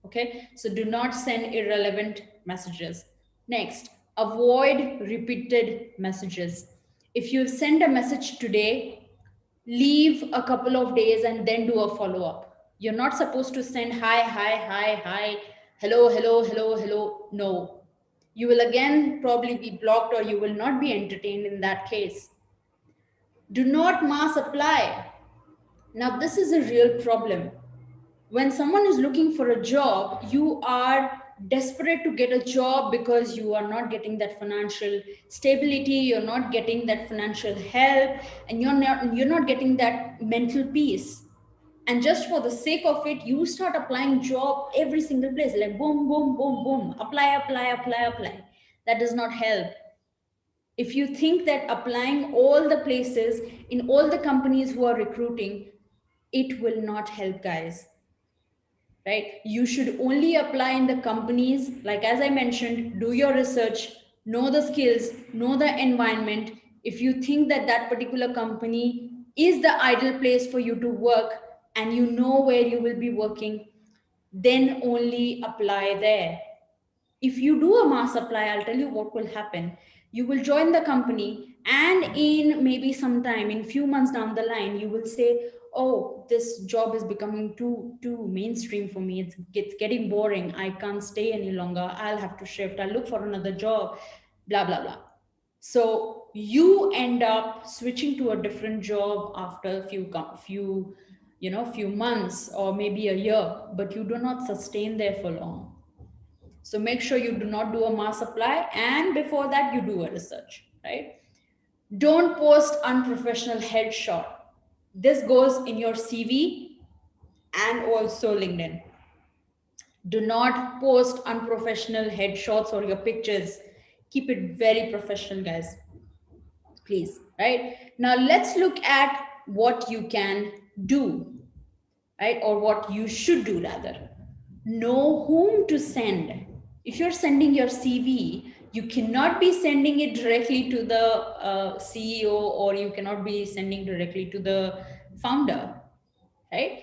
Speaker 2: Okay, so do not send irrelevant messages. Next, avoid repeated messages. If you send a message today, leave a couple of days and then do a follow up. You're not supposed to send hi, hi, hi, hi, hello, hello, hello, hello. No, you will again probably be blocked, or you will not be entertained in that case. Do not mass apply. Now, this is a real problem. When someone is looking for a job, you are desperate to get a job because you are not getting that financial stability, you're not getting that financial help, and you're not getting that mental peace. And just for the sake of it, you start applying job every single place, like boom, boom, boom, boom, apply, apply, apply, apply. That does not help. If you think that applying all the places in all the companies who are recruiting, it will not help, guys. Right? You should only apply in the companies, like as I mentioned, do your research, know the skills, know the environment. If you think that that particular company is the ideal place for you to work, and you know where you will be working, then only apply there. If you do a mass apply, I'll tell you what will happen. You will join the company, and in maybe some time, in few months down the line, you will say, oh, this job is becoming too mainstream for me, it's getting boring, I can't stay any longer, I'll have to shift, I'll look for another job, blah blah blah. So you end up switching to a different job after few months or maybe a year, but you do not sustain there for long. So make sure you do not do a mass apply, and before that you do a research, right? Don't post unprofessional headshot. This goes in your CV and also LinkedIn. Do not post unprofessional headshots or your pictures. Keep it very professional, guys. Please, right? Now let's look at what you can do, right? Or what you should do rather. Know whom to send. If you're sending your CV, you cannot be sending it directly to the CEO, or you cannot be sending directly to the founder, right?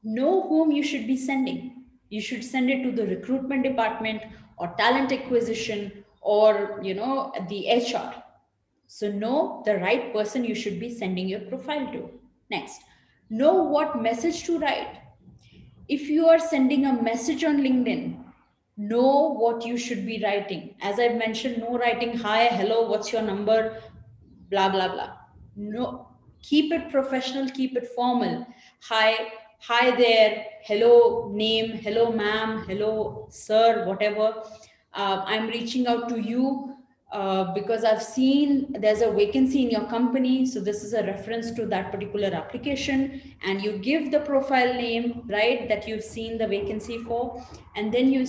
Speaker 2: Know whom you should be sending. You should send it to the recruitment department or talent acquisition, or the HR. So know the right person you should be sending your profile to. Next, know what message to write. If you are sending a message on LinkedIn, know what you should be writing. As I've mentioned, no writing hi, hello, what's your number, blah, blah, blah. No, keep it professional, keep it formal. Hi there, hello, name, hello, ma'am, hello, sir, whatever. I'm reaching out to you because I've seen there's a vacancy in your company. So this is a reference to that particular application, and you give the profile name, right, that you've seen the vacancy for, and then you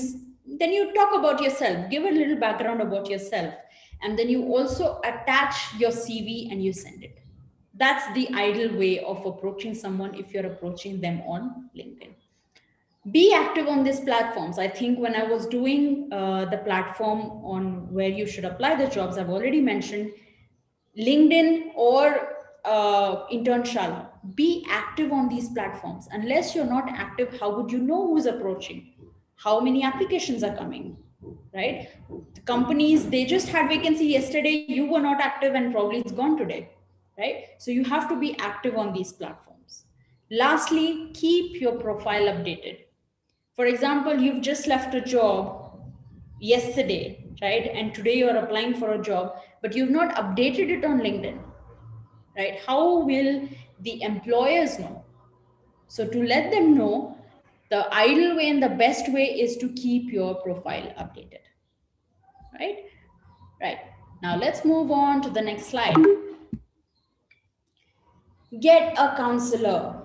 Speaker 2: talk about yourself, give a little background about yourself, and then you also attach your CV and you send it. That's the ideal way of approaching someone if you're approaching them on LinkedIn. Be active on these platforms. I think when I was doing the platform on where you should apply the jobs, I've already mentioned LinkedIn or Internship. Be active on these platforms. Unless you're not active, how would you know who's approaching? How many applications are coming, right? The companies, they just had vacancy yesterday, you were not active, and probably it's gone today, right? So you have to be active on these platforms. Lastly, keep your profile updated. For example, you've just left a job yesterday, right? And today you're applying for a job, but you've not updated it on LinkedIn, right? How will the employers know? So to let them know, the ideal way and the best way is to keep your profile updated, right? Right. Now let's move on to the next slide. Get a counselor.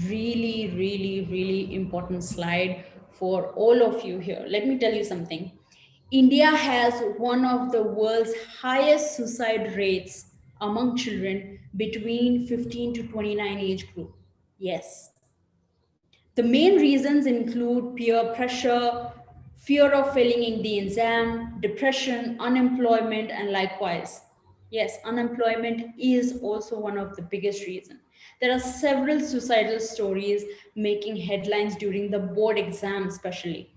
Speaker 2: Really, really, really important slide for all of you here. Let me tell you something. India has one of the world's highest suicide rates among children between 15 to 29 age group. Yes. The main reasons include peer pressure, fear of failing in the exam, depression, unemployment, and likewise. Yes, unemployment is also one of the biggest reasons. There are several suicidal stories making headlines during the board exam, especially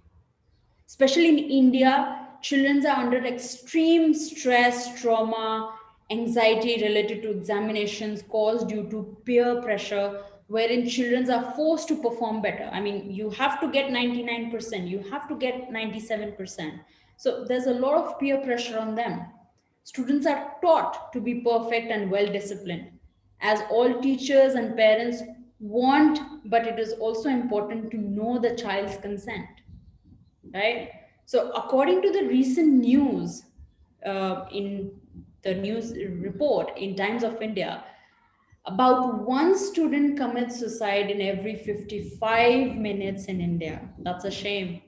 Speaker 2: in India. Children are under extreme stress, trauma, anxiety related to examinations caused due to peer pressure, wherein children are forced to perform better. I mean, you have to get 99%, you have to get 97%. So there's a lot of peer pressure on them. Students are taught to be perfect and well disciplined, as all teachers and parents want, but it is also important to know the child's consent, right? So, according to the recent news in the news report in Times of India, about one student commits suicide in every 55 minutes in India. That's a shame.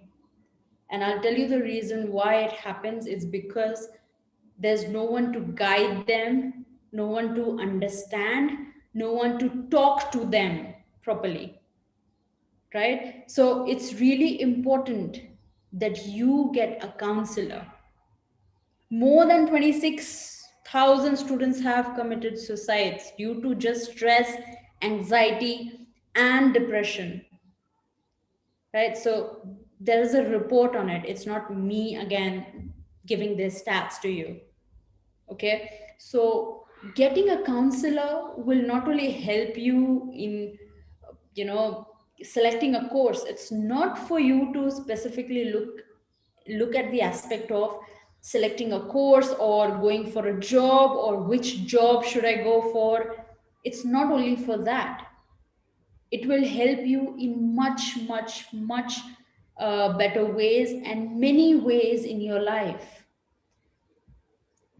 Speaker 2: And I'll tell you the reason why it happens is because there's no one to guide them, no one to understand, no one to talk to them properly, right? So it's really important that you get a counselor. More than 26,000 students have committed suicides due to just stress, anxiety, and depression, right? So there is a report on it. It's not me again giving these stats to you. Okay, so getting a counselor will not only help you in, you know, selecting a course. It's not for you to specifically look at the aspect of selecting a course or going for a job or which job should I go for. It's not only for that. It will help you in much better ways and many ways in your life.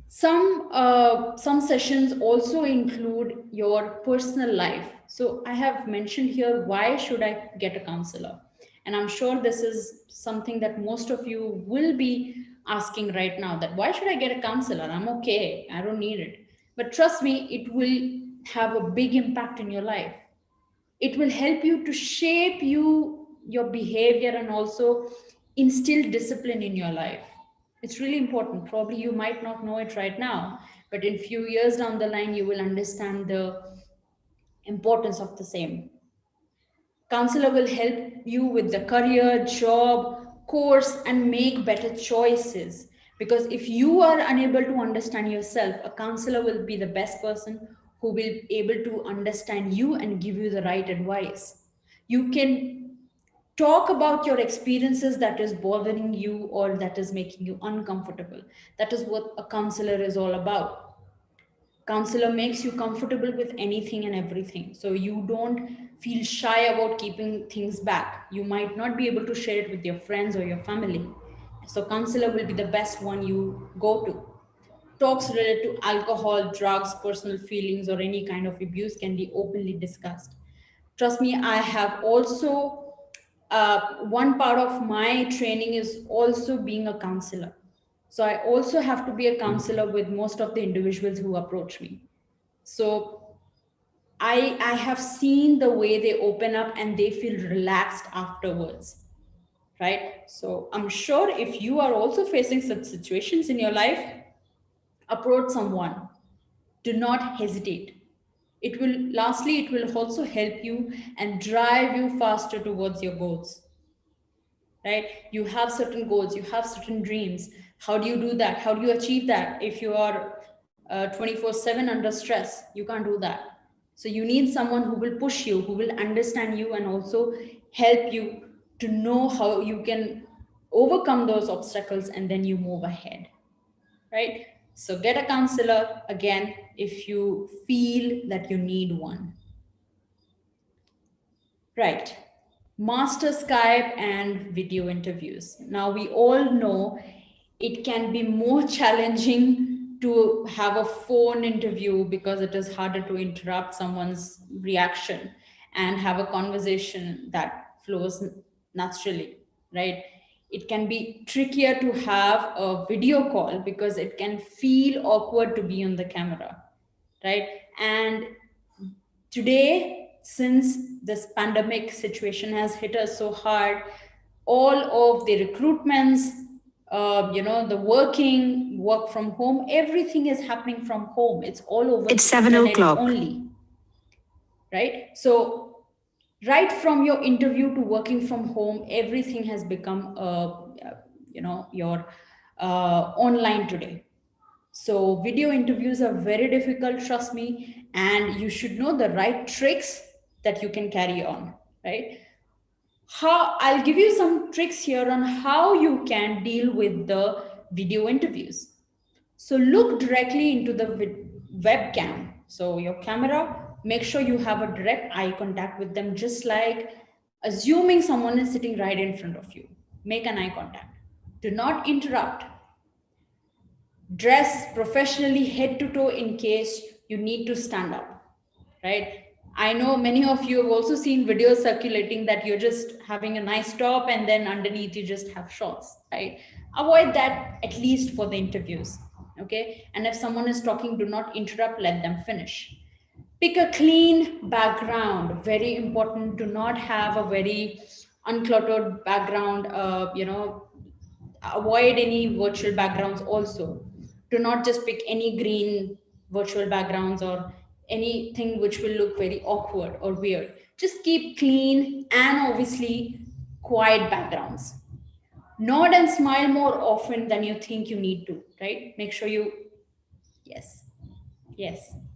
Speaker 2: Some sessions also include your personal life. So I have mentioned here, why should I get a counselor? And I'm sure this is something that most of you will be asking right now, that why should I get a counselor? I'm okay, I don't need it. But trust me, it will have a big impact in your life. It will help you to shape your behavior and also instill discipline in your life. It's really important. Probably you might not know it right now, but in few years down the line you will understand the importance of the same. Counselor will help you with the career, job, course, and make better choices. Because if you are unable to understand yourself, a counselor will be the best person who will be able to understand you and give you the right advice. You can talk about your experiences that is bothering you or that is making you uncomfortable. That is what a counselor is all about. Counselor makes you comfortable with anything and everything, so you don't feel shy about keeping things back. You might not be able to share it with your friends or your family, so counselor will be the best one you go to. Talks related to alcohol, drugs, personal feelings, or any kind of abuse can be openly discussed. Trust me, I have also one part of my training is also being a counselor. So I also have to be a counselor with most of the individuals who approach me. So I have seen the way they open up and they feel relaxed afterwards, right? So I'm sure if you are also facing such situations in your life, approach someone. Do not hesitate. It will also help you and drive you faster towards your goals, right? You have certain goals, you have certain dreams. How do you do that? How do you achieve that if you are 24/7 under stress? You can't do that. So you need someone who will push you, who will understand you, and also help you to know how you can overcome those obstacles, and then you move ahead, right? So get a counselor again if you feel that you need one. Right. Master Skype and video interviews. Now, we all know it can be more challenging to have a phone interview because it is harder to interrupt someone's reaction and have a conversation that flows naturally, right? It can be trickier to have a video call because it can feel awkward to be on the camera, right? And today, since this pandemic situation has hit us so hard, all of the recruitments, the work from home, everything is happening from home. It's all over. It's 7 o'clock only, right? So right from your interview to working from home, everything has become your online today. So video interviews are very difficult, trust me, and you should know the right tricks that you can carry on, right? How I'll give you some tricks here on how you can deal with the video interviews. So look directly into the webcam. So your camera, make sure you have a direct eye contact with them, just like assuming someone is sitting right in front of you. Make an eye contact. Do not interrupt. Dress professionally head to toe in case you need to stand up, right? I know many of you have also seen videos circulating that you're just having a nice top and then underneath you just have shorts, right? Avoid that, at least for the interviews, okay? And if someone is talking, do not interrupt, let them finish. Pick a clean background, very important. Do not have a very uncluttered background, avoid any virtual backgrounds also. Do not just pick any green virtual backgrounds or anything which will look very awkward or weird. Just keep clean and obviously quiet backgrounds. Nod and smile more often than you think you need to, right? Make sure you, yes,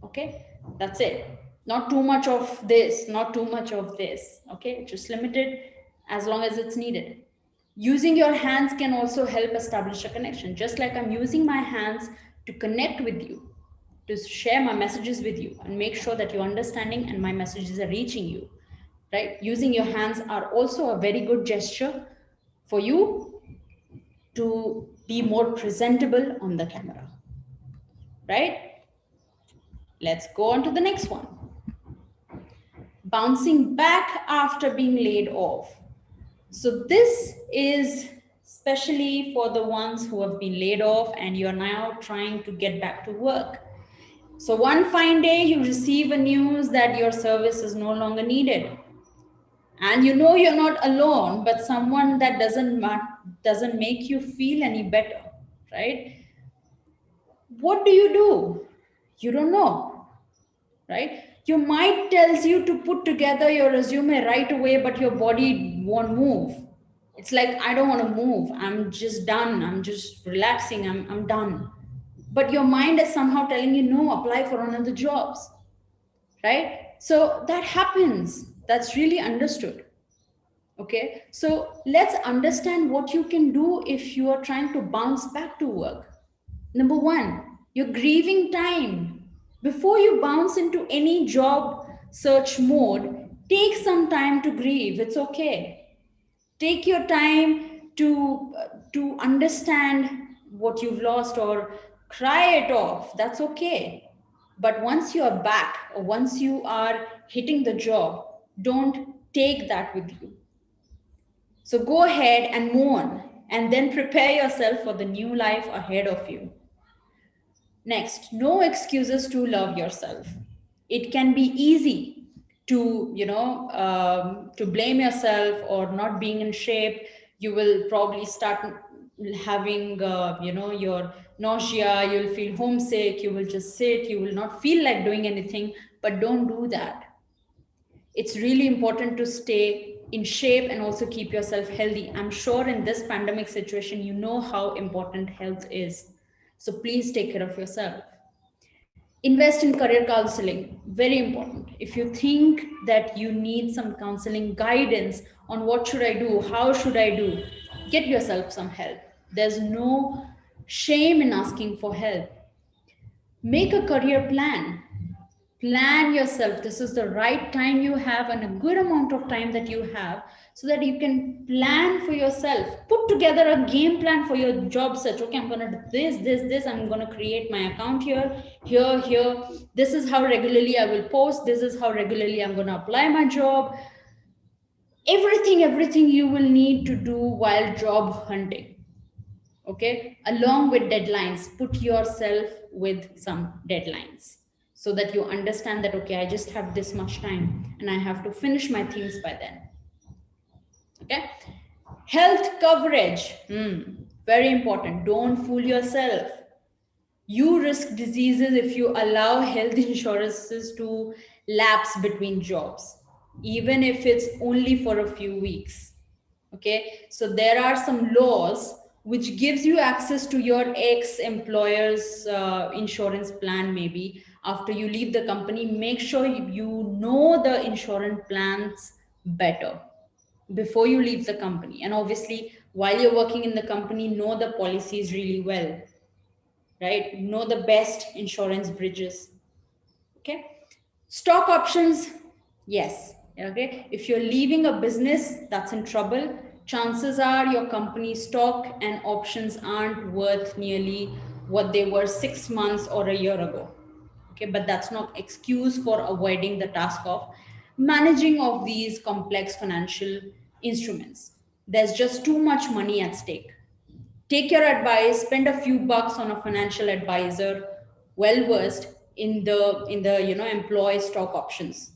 Speaker 2: okay? That's it. Not too much of this, not too much of this, okay? Just limit it as long as it's needed. Using your hands can also help establish a connection. Just like I'm using my hands to connect with you, to share my messages with you and make sure that you're understanding and my messages are reaching you, right? Using your hands are also a very good gesture for you to be more presentable on the camera, right? Let's go on to the next one. Bouncing back after being laid off. So this is especially for the ones who have been laid off and you're now trying to get back to work. So one fine day you receive a news that your service is no longer needed. And you know you're not alone, but someone that doesn't make you feel any better, right? What do? You don't know, right? Your mind tells you to put together your resume right away, but your body won't move. It's like, I don't want to move. I'm just done. I'm just relaxing. I'm done. But your mind is somehow telling you, no, apply for another jobs, right? So that happens. That's really understood. Okay. So let's understand what you can do if you are trying to bounce back to work. Number one, your grieving time. Before you bounce into any job search mode, take some time to grieve. It's okay. Take your time to understand what you've lost or cry it off. That's okay. But once you are back or once you are hitting the job, don't take that with you. So go ahead and mourn and then prepare yourself for the new life ahead of you. Next, no excuses to love yourself. It can be easy to, to blame yourself or not being in shape. You will probably start having, your nausea. You'll feel homesick. You will just sit. You will not feel like doing anything, but don't do that. It's really important to stay in shape and also keep yourself healthy. I'm sure in this pandemic situation, you know how important health is. So please take care of yourself. Invest in career counseling, very important. If you think that you need some counseling guidance on what should I do, how should I do, get yourself some help. There's no shame in asking for help. Make a career plan. Plan yourself. This is the right time you have and a good amount of time that you have so that you can plan for yourself. Put together a game plan for your job search. Okay, I'm going to do this. I'm going to create my account here. This is how regularly I will post. This is how regularly I'm going to apply my job. everything you will need to do while job hunting. Okay, along with deadlines, put yourself with some deadlines so that you understand that, okay, I just have this much time and I have to finish my things by then. Okay, health coverage, very important. Don't fool yourself. You risk diseases if you allow health insurances to lapse between jobs, even if it's only for a few weeks. Okay, so there are some laws which gives you access to your ex-employer's insurance plan. Maybe after you leave the company, make sure you know the insurance plans better before you leave the company. And obviously, while you're working in the company, know the policies really well, right? Know the best insurance bridges. Okay, stock options, yes. Okay, if you're leaving a business that's in trouble, chances are your company's stock and options aren't worth nearly what they were 6 months or a year ago. Okay, but that's not excuse for avoiding the task of managing of these complex financial instruments. There's just too much money at stake. Take your advice, spend a few bucks on a financial advisor well versed in the employee stock options.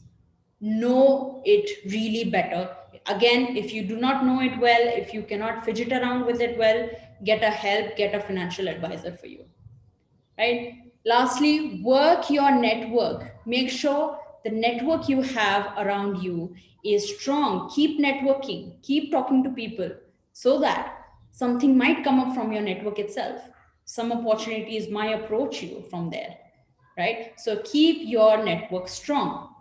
Speaker 2: Know it really better. Again, if you do not know it well, if you cannot fidget around with it well, get a help, get a financial advisor for you, right? Lastly, work your network. Make sure the network you have around you is strong. Keep networking, keep talking to people so that something might come up from your network itself. Some opportunities might approach you from there, right? So keep your network strong,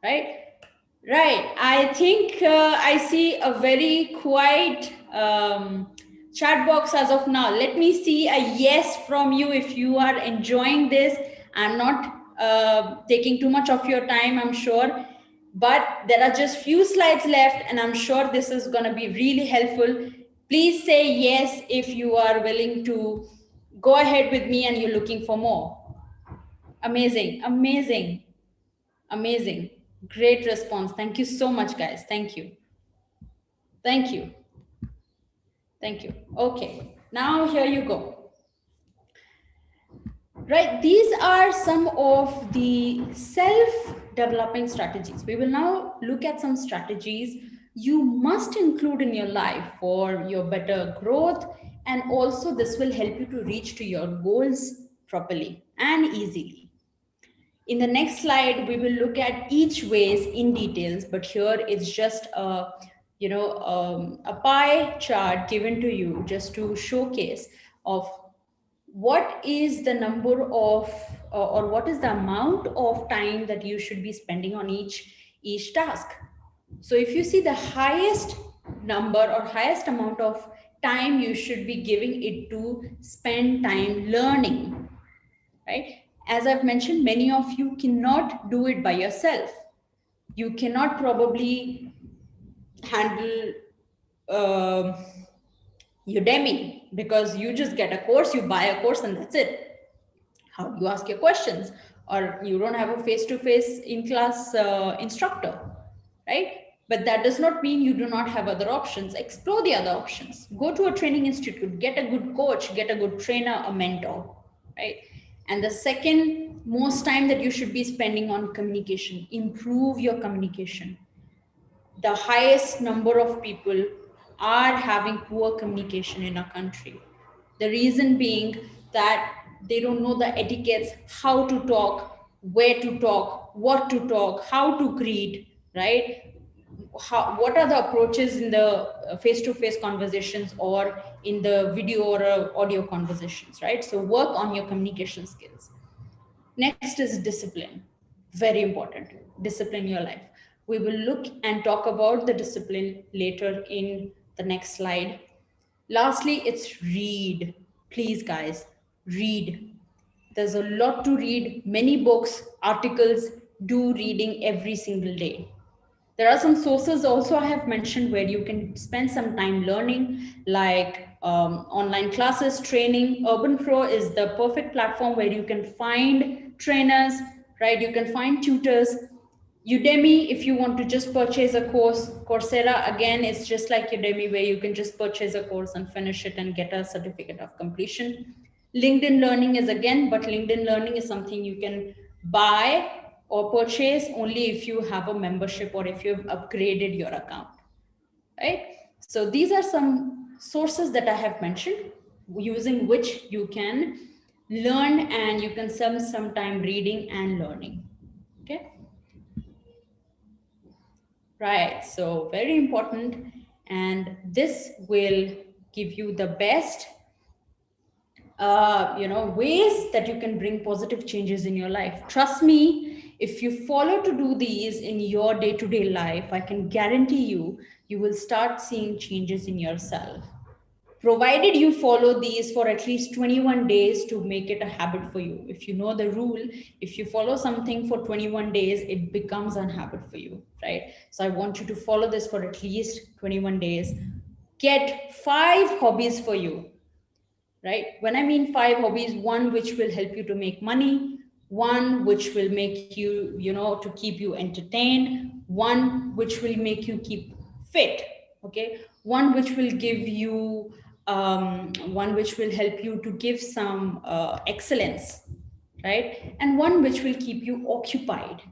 Speaker 2: right? Right. I think I see a very quiet chat box as of now. Let me see a yes from you if you are enjoying this. I'm not taking too much of your time, I'm sure. But there are just few slides left, and I'm sure this is going to be really helpful. Please say yes if you are willing to go ahead with me and you're looking for more. Amazing. Amazing. Amazing. Great response. Thank you so much, guys. Thank you. Thank you. Thank you. Okay. Now here you go. Right. These are some of the self-developing strategies. We will now look at some strategies you must include in your life for your better growth. And also this will help you to reach to your goals properly and easily. In the next slide, we will look at each ways in details, but here it's just a a pie chart given to you just to showcase of what is the number of or what is the amount of time that you should be spending on each task. So if you see the highest number or highest amount of time you should be giving it to spend time learning, right? As I've mentioned, many of you cannot do it by yourself. You cannot probably handle Udemy because you just get a course, you buy a course, and that's it. How do you ask your questions? Or you don't have a face-to-face in-class instructor, right? But that does not mean you do not have other options. Explore the other options. Go to a training institute, get a good coach, get a good trainer, a mentor, right? And the second most time that you should be spending on communication, improve your communication. The highest number of people are having poor communication in our country. The reason being that they don't know the etiquettes, how to talk, where to talk, what to talk, how to greet, right? What are the approaches in the face-to-face conversations or in the video or audio conversations, right? So work on your communication skills. Next is discipline. Very important. Discipline your life. We will look and talk about the discipline later in the next slide. Lastly, it's read. Please, guys, read. There's a lot to read, many books, articles. Do reading every single day. There are some sources also I have mentioned where you can spend some time learning, like online classes, training. UrbanPro is the perfect platform where you can find trainers, right? You can find tutors. Udemy, if you want to just purchase a course. Coursera, again, it's just like Udemy, where you can just purchase a course and finish it and get a certificate of completion. LinkedIn Learning is again, but LinkedIn Learning is something you can buy or purchase only if you have a membership or if you've upgraded your account, right? So these are some sources that I have mentioned, using which you can learn, and you can spend some time reading and learning, okay? Right, so very important, and this will give you the best ways that you can bring positive changes in your life. Trust me, if you follow to do these in your day-to-day life, I can guarantee you, you will start seeing changes in yourself, provided you follow these for at least 21 days to make it a habit for you. If you know the rule, if you follow something for 21 days, it becomes a habit for you, right? So I want you to follow this for at least 21 days. Get 5 hobbies for you, right? When I mean 5 hobbies, one which will help you to make money, one which will make you, to keep you entertained, one which will make you keep fit, okay? One which will give you, one which will help you to give some excellence, right? And one which will keep you occupied.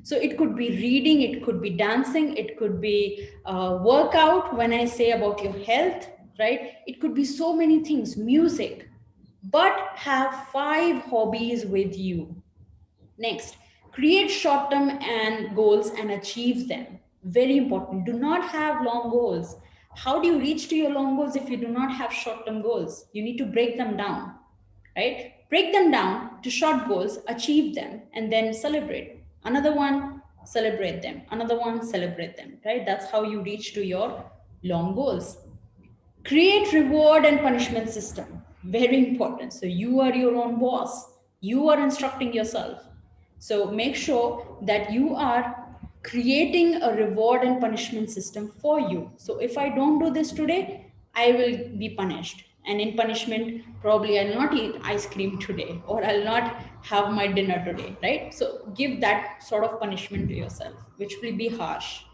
Speaker 2: So it could be reading, it could be dancing, it could be workout when I say about your health, right? It could be so many things, music, but have 5 hobbies with you. Next, create short-term and goals and achieve them. Very important. Do not have long goals. How do you reach to your long goals if you do not have short-term goals? You need to break them down, right? Break them down to short goals, achieve them, and then celebrate. Another one, celebrate them. Another one, celebrate them, right? That's how you reach to your long goals. Create reward and punishment system. Very important. So you are your own boss. You are instructing yourself. So make sure that you are creating a reward and punishment system for you. So if I don't do this today, I will be punished. And in punishment, probably I'll not eat ice cream today, or I'll not have my dinner today, right? So give that sort of punishment to yourself, which will be harsh.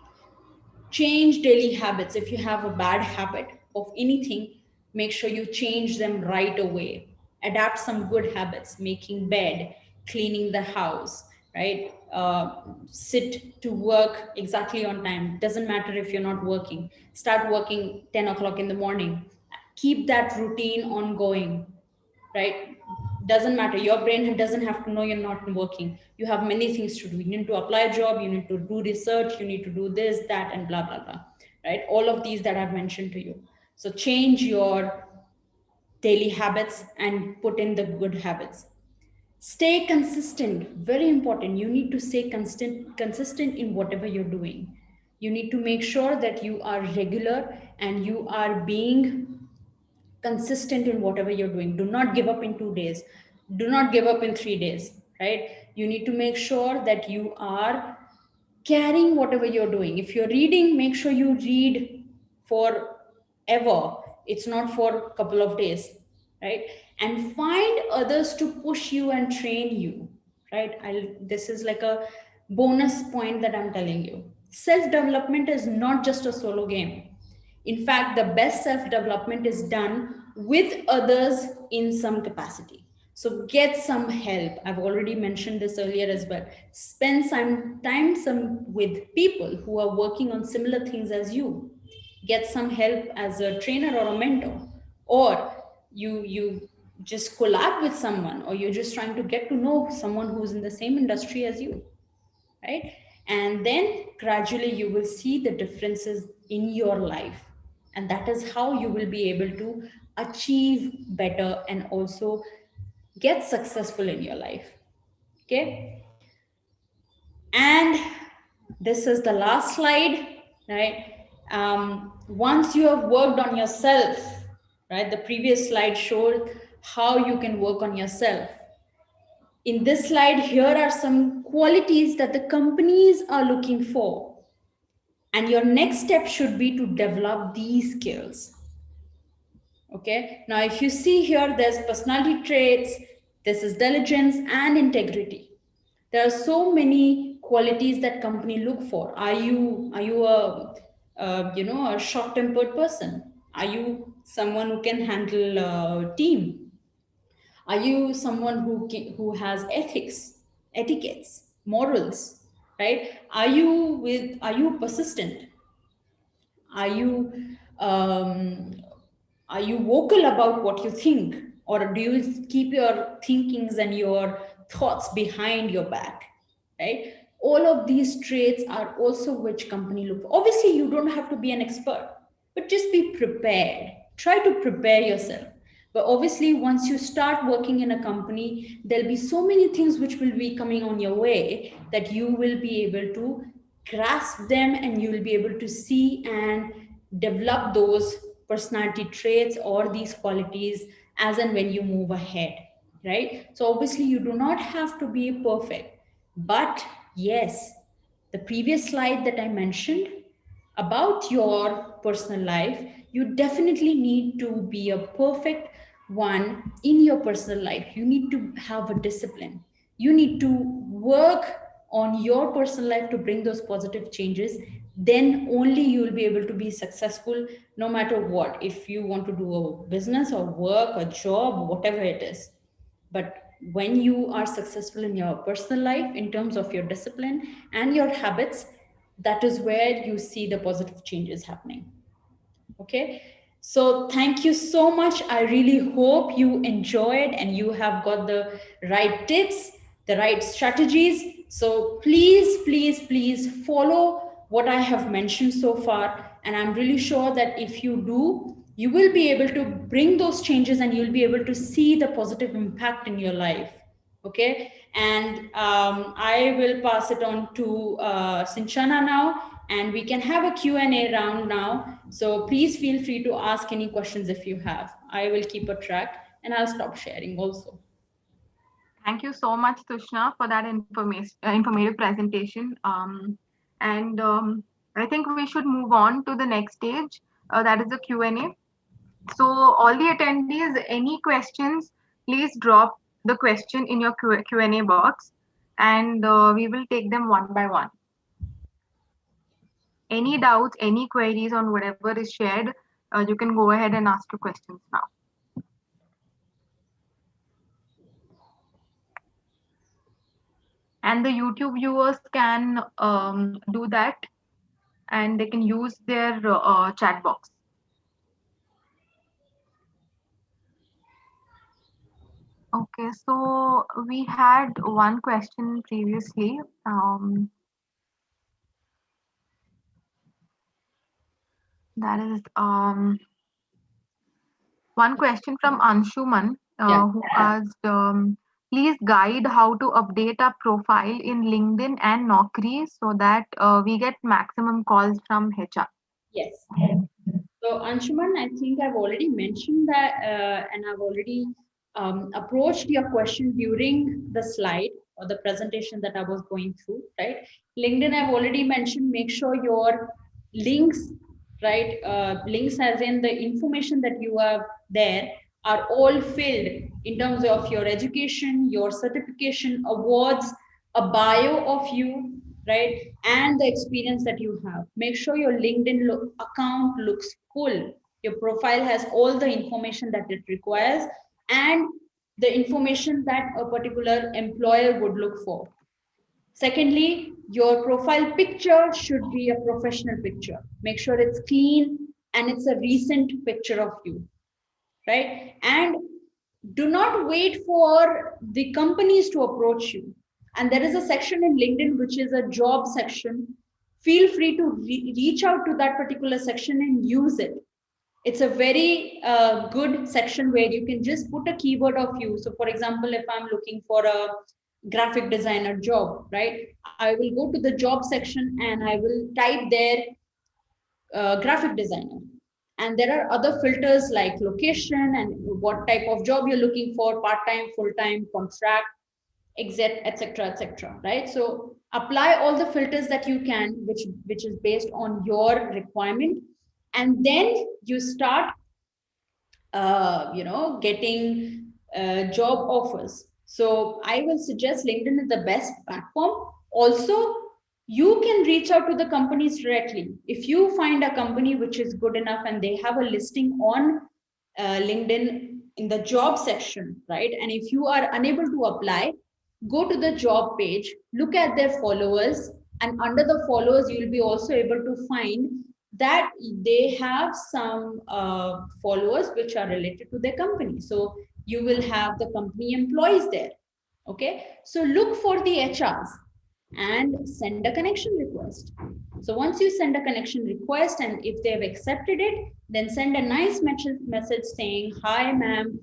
Speaker 2: Change daily habits. If you have a bad habit of anything, make sure you change them right away. Adapt some good habits, making bed, cleaning the house, right? Sit to work exactly on time. Doesn't matter if you're not working. Start working 10 o'clock in the morning. Keep that routine ongoing, right? Doesn't matter. Your brain doesn't have to know you're not working. You have many things to do. You need to apply a job, you need to do research, you need to do this, that, and blah, blah, blah, right? All of these that I've mentioned to you. So change your daily habits and put in the good habits. Stay consistent. Very important. You need to stay consistent in whatever you're doing. You need to make sure that you are regular and you are being consistent in whatever you're doing. Do not give up in 2 days. Do not give up in 3 days, right? You need to make sure that you are carrying whatever you're doing. If you're reading, make sure you read for ever. It's not for a couple of days, right? And find others to push you and train you, right? This is like a bonus point that I'm telling you. Self-development is not just a solo game. In fact, the best self-development is done with others in some capacity. So get some help. I've already mentioned this earlier as well. Spend some time with people who are working on similar things as you. Get some help as a trainer or a mentor, or you just collab with someone, or you're just trying to get to know someone who's in the same industry as you, right? And then gradually you will see the differences in your life. And that is how you will be able to achieve better and also get successful in your life. Okay. And this is the last slide, right? Once you have worked on yourself, right? The previous slide showed how you can work on yourself. In this slide, here are some qualities that the companies are looking for. And your next step should be to develop these skills. Okay. Now, if you see here, there's personality traits, this is diligence and integrity. There are so many qualities that company look for. Are you a short-tempered person? Are you someone who can handle a team? Are you someone who has etiquettes, morals, right? Are you persistent? Are you um, are you vocal about what you think, or do you keep your thinkings and your thoughts behind your back, right? All of these traits are also which company look for. Obviously, you don't have to be an expert, but just be prepared. Try to prepare yourself. But obviously, once you start working in a company, there'll be so many things which will be coming on your way that you will be able to grasp them, and you will be able to see and develop those personality traits or these qualities as and when you move ahead, right? So obviously you do not have to be perfect, but yes, the previous slide that I mentioned about your personal life, you definitely need to be a perfect one in your personal life. You need to have a discipline. You need to work on your personal life to bring those positive changes. Then only you will be able to be successful no matter what. If you want to do a business or work, a job, whatever it is. But when you are successful in your personal life, in terms of your discipline and your habits, that is where you see the positive changes happening. Okay. So thank you so much. I really hope you enjoyed and you have got the right tips, the right strategies. So please follow what I have mentioned so far. And I'm really sure that if you do, you will be able to bring those changes and you'll be able to see the positive impact in your life. Okay. And I will pass it on to Sinchana now, and we can have a Q&A round now. So please feel free to ask any questions if you have. I will keep a track and I'll stop sharing also.
Speaker 1: Thank you so much, Tushna, for that informative presentation. I think we should move on to the next stage, that is the Q&A. So all the attendees, any questions, please drop the question in your Q&A box, and we will take them one by one. Any doubts, any queries on whatever is shared, you can go ahead and ask your questions now. And the YouTube viewers can do that, and they can use their chat box. Okay, so we had one question previously. That is one question from Anshuman, who asked, please guide how to update our profile in LinkedIn and Naukri so that we get maximum calls from HR.
Speaker 2: Yes. So Anshuman, I think I've already mentioned that, and I've already approached your question during the slide or the presentation that I was going through, right? LinkedIn, I've already mentioned, make sure your links, right? Links as in the information that you have there are all filled in terms of your education, your certification, awards, a bio of you, right? And the experience that you have. Make sure your LinkedIn account looks full. Your profile has all the information that it requires and the information that a particular employer would look for. Secondly, your profile picture should be a professional picture. Make sure it's clean and it's a recent picture of you, right? And do not wait for the companies to approach you. And there is a section in LinkedIn which is a job section. Feel free to reach out to that particular section and use it. It's a very good section where you can just put a keyword of you. So for example, if I'm looking for a graphic designer job, right, I will go to the job section and I will type there graphic designer. And there are other filters like location and what type of job you're looking for, part-time, full-time, contract, etc., right? So apply all the filters that you can, which is based on your requirement, and then you start getting job offers. So I will suggest LinkedIn is the best platform. Also, You can reach out to the companies directly. If you find a company which is good enough and they have a listing on LinkedIn in the job section, right? And if you are unable to apply, go to the job page, look at their followers, and under the followers, you'll be also able to find that they have some followers which are related to their company. So you will have the company employees there. Okay, so look for the HRs and send a connection request. So once you send a connection request, and if they've accepted it, then send a nice message saying, "Hi, ma'am.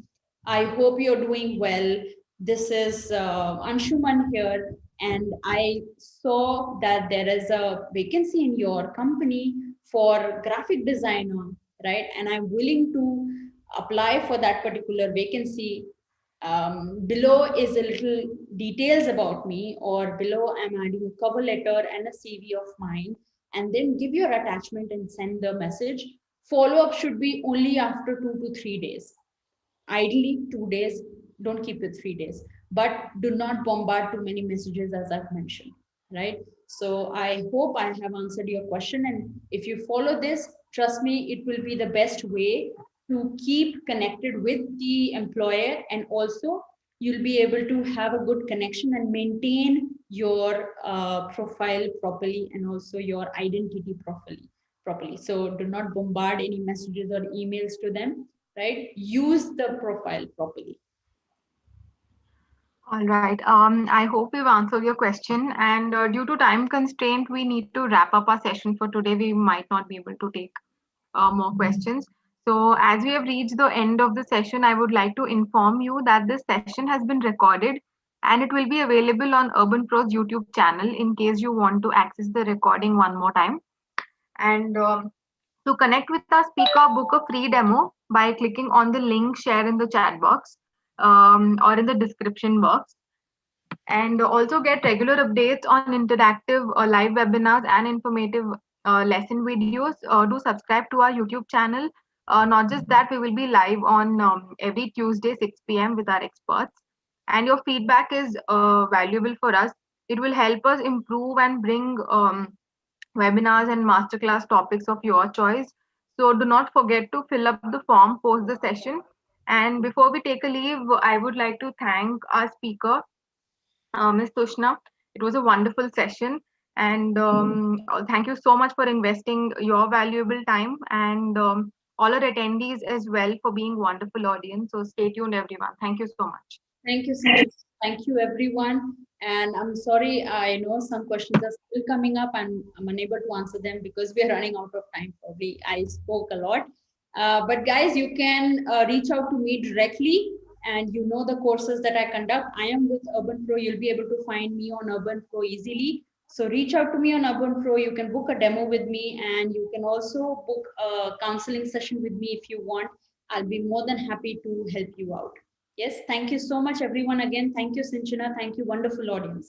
Speaker 2: I hope you're doing well. This is Anshuman here, and I saw that there is a vacancy in your company for graphic designer, right? And I'm willing to apply for that particular vacancy. Below is a little details about me, or below I'm adding a cover letter and a CV of mine, and then give your attachment and send the message. Follow up should be only after 2 to 3 days. Ideally 2 days, don't keep it 3 days, but do not bombard too many messages as I've mentioned, right? So I hope I have answered your question, and if you follow this, trust me, it will be the best way to keep connected with the employer, and also you'll be able to have a good connection and maintain your profile properly, and also your identity properly. So do not bombard any messages or emails to them, right? Use the profile properly.
Speaker 1: All right. I hope we've answered your question. And due to time constraint, we need to wrap up our session for today. We might not be able to take more questions. So, as we have reached the end of the session, I would like to inform you that this session has been recorded and it will be available on UrbanPro's YouTube channel in case you want to access the recording one more time. And to connect with our speaker, book a free demo by clicking on the link shared in the chat box or in the description box, and also get regular updates on interactive live webinars and informative lesson videos. Do subscribe to our YouTube channel. Not just that, we will be live on every Tuesday 6 p.m. with our experts, and your feedback is valuable for us. It will help us improve and bring webinars and masterclass topics of your choice. So do not forget to fill up the form post the session. And before we take a leave, I would like to thank our speaker, Ms. Tushna. It was a wonderful session. And thank you so much for investing your valuable time, and all our attendees as well for being wonderful audience. So stay tuned, everyone. Thank you so much.
Speaker 2: Thank you, Sanjay. Thank you, everyone. And I'm sorry, I know some questions are still coming up and I'm unable to answer them because we are running out of time. Probably I spoke a lot. But guys, you can reach out to me directly, and you know the courses that I conduct. I am with UrbanPro. You'll be able to find me on UrbanPro easily. So reach out to me on UrbanPro. You can book a demo with me, and you can also book a counseling session with me if you want. I'll be more than happy to help you out. Yes, thank you so much, everyone. Again, thank you, Sinchana. Thank you, wonderful audience.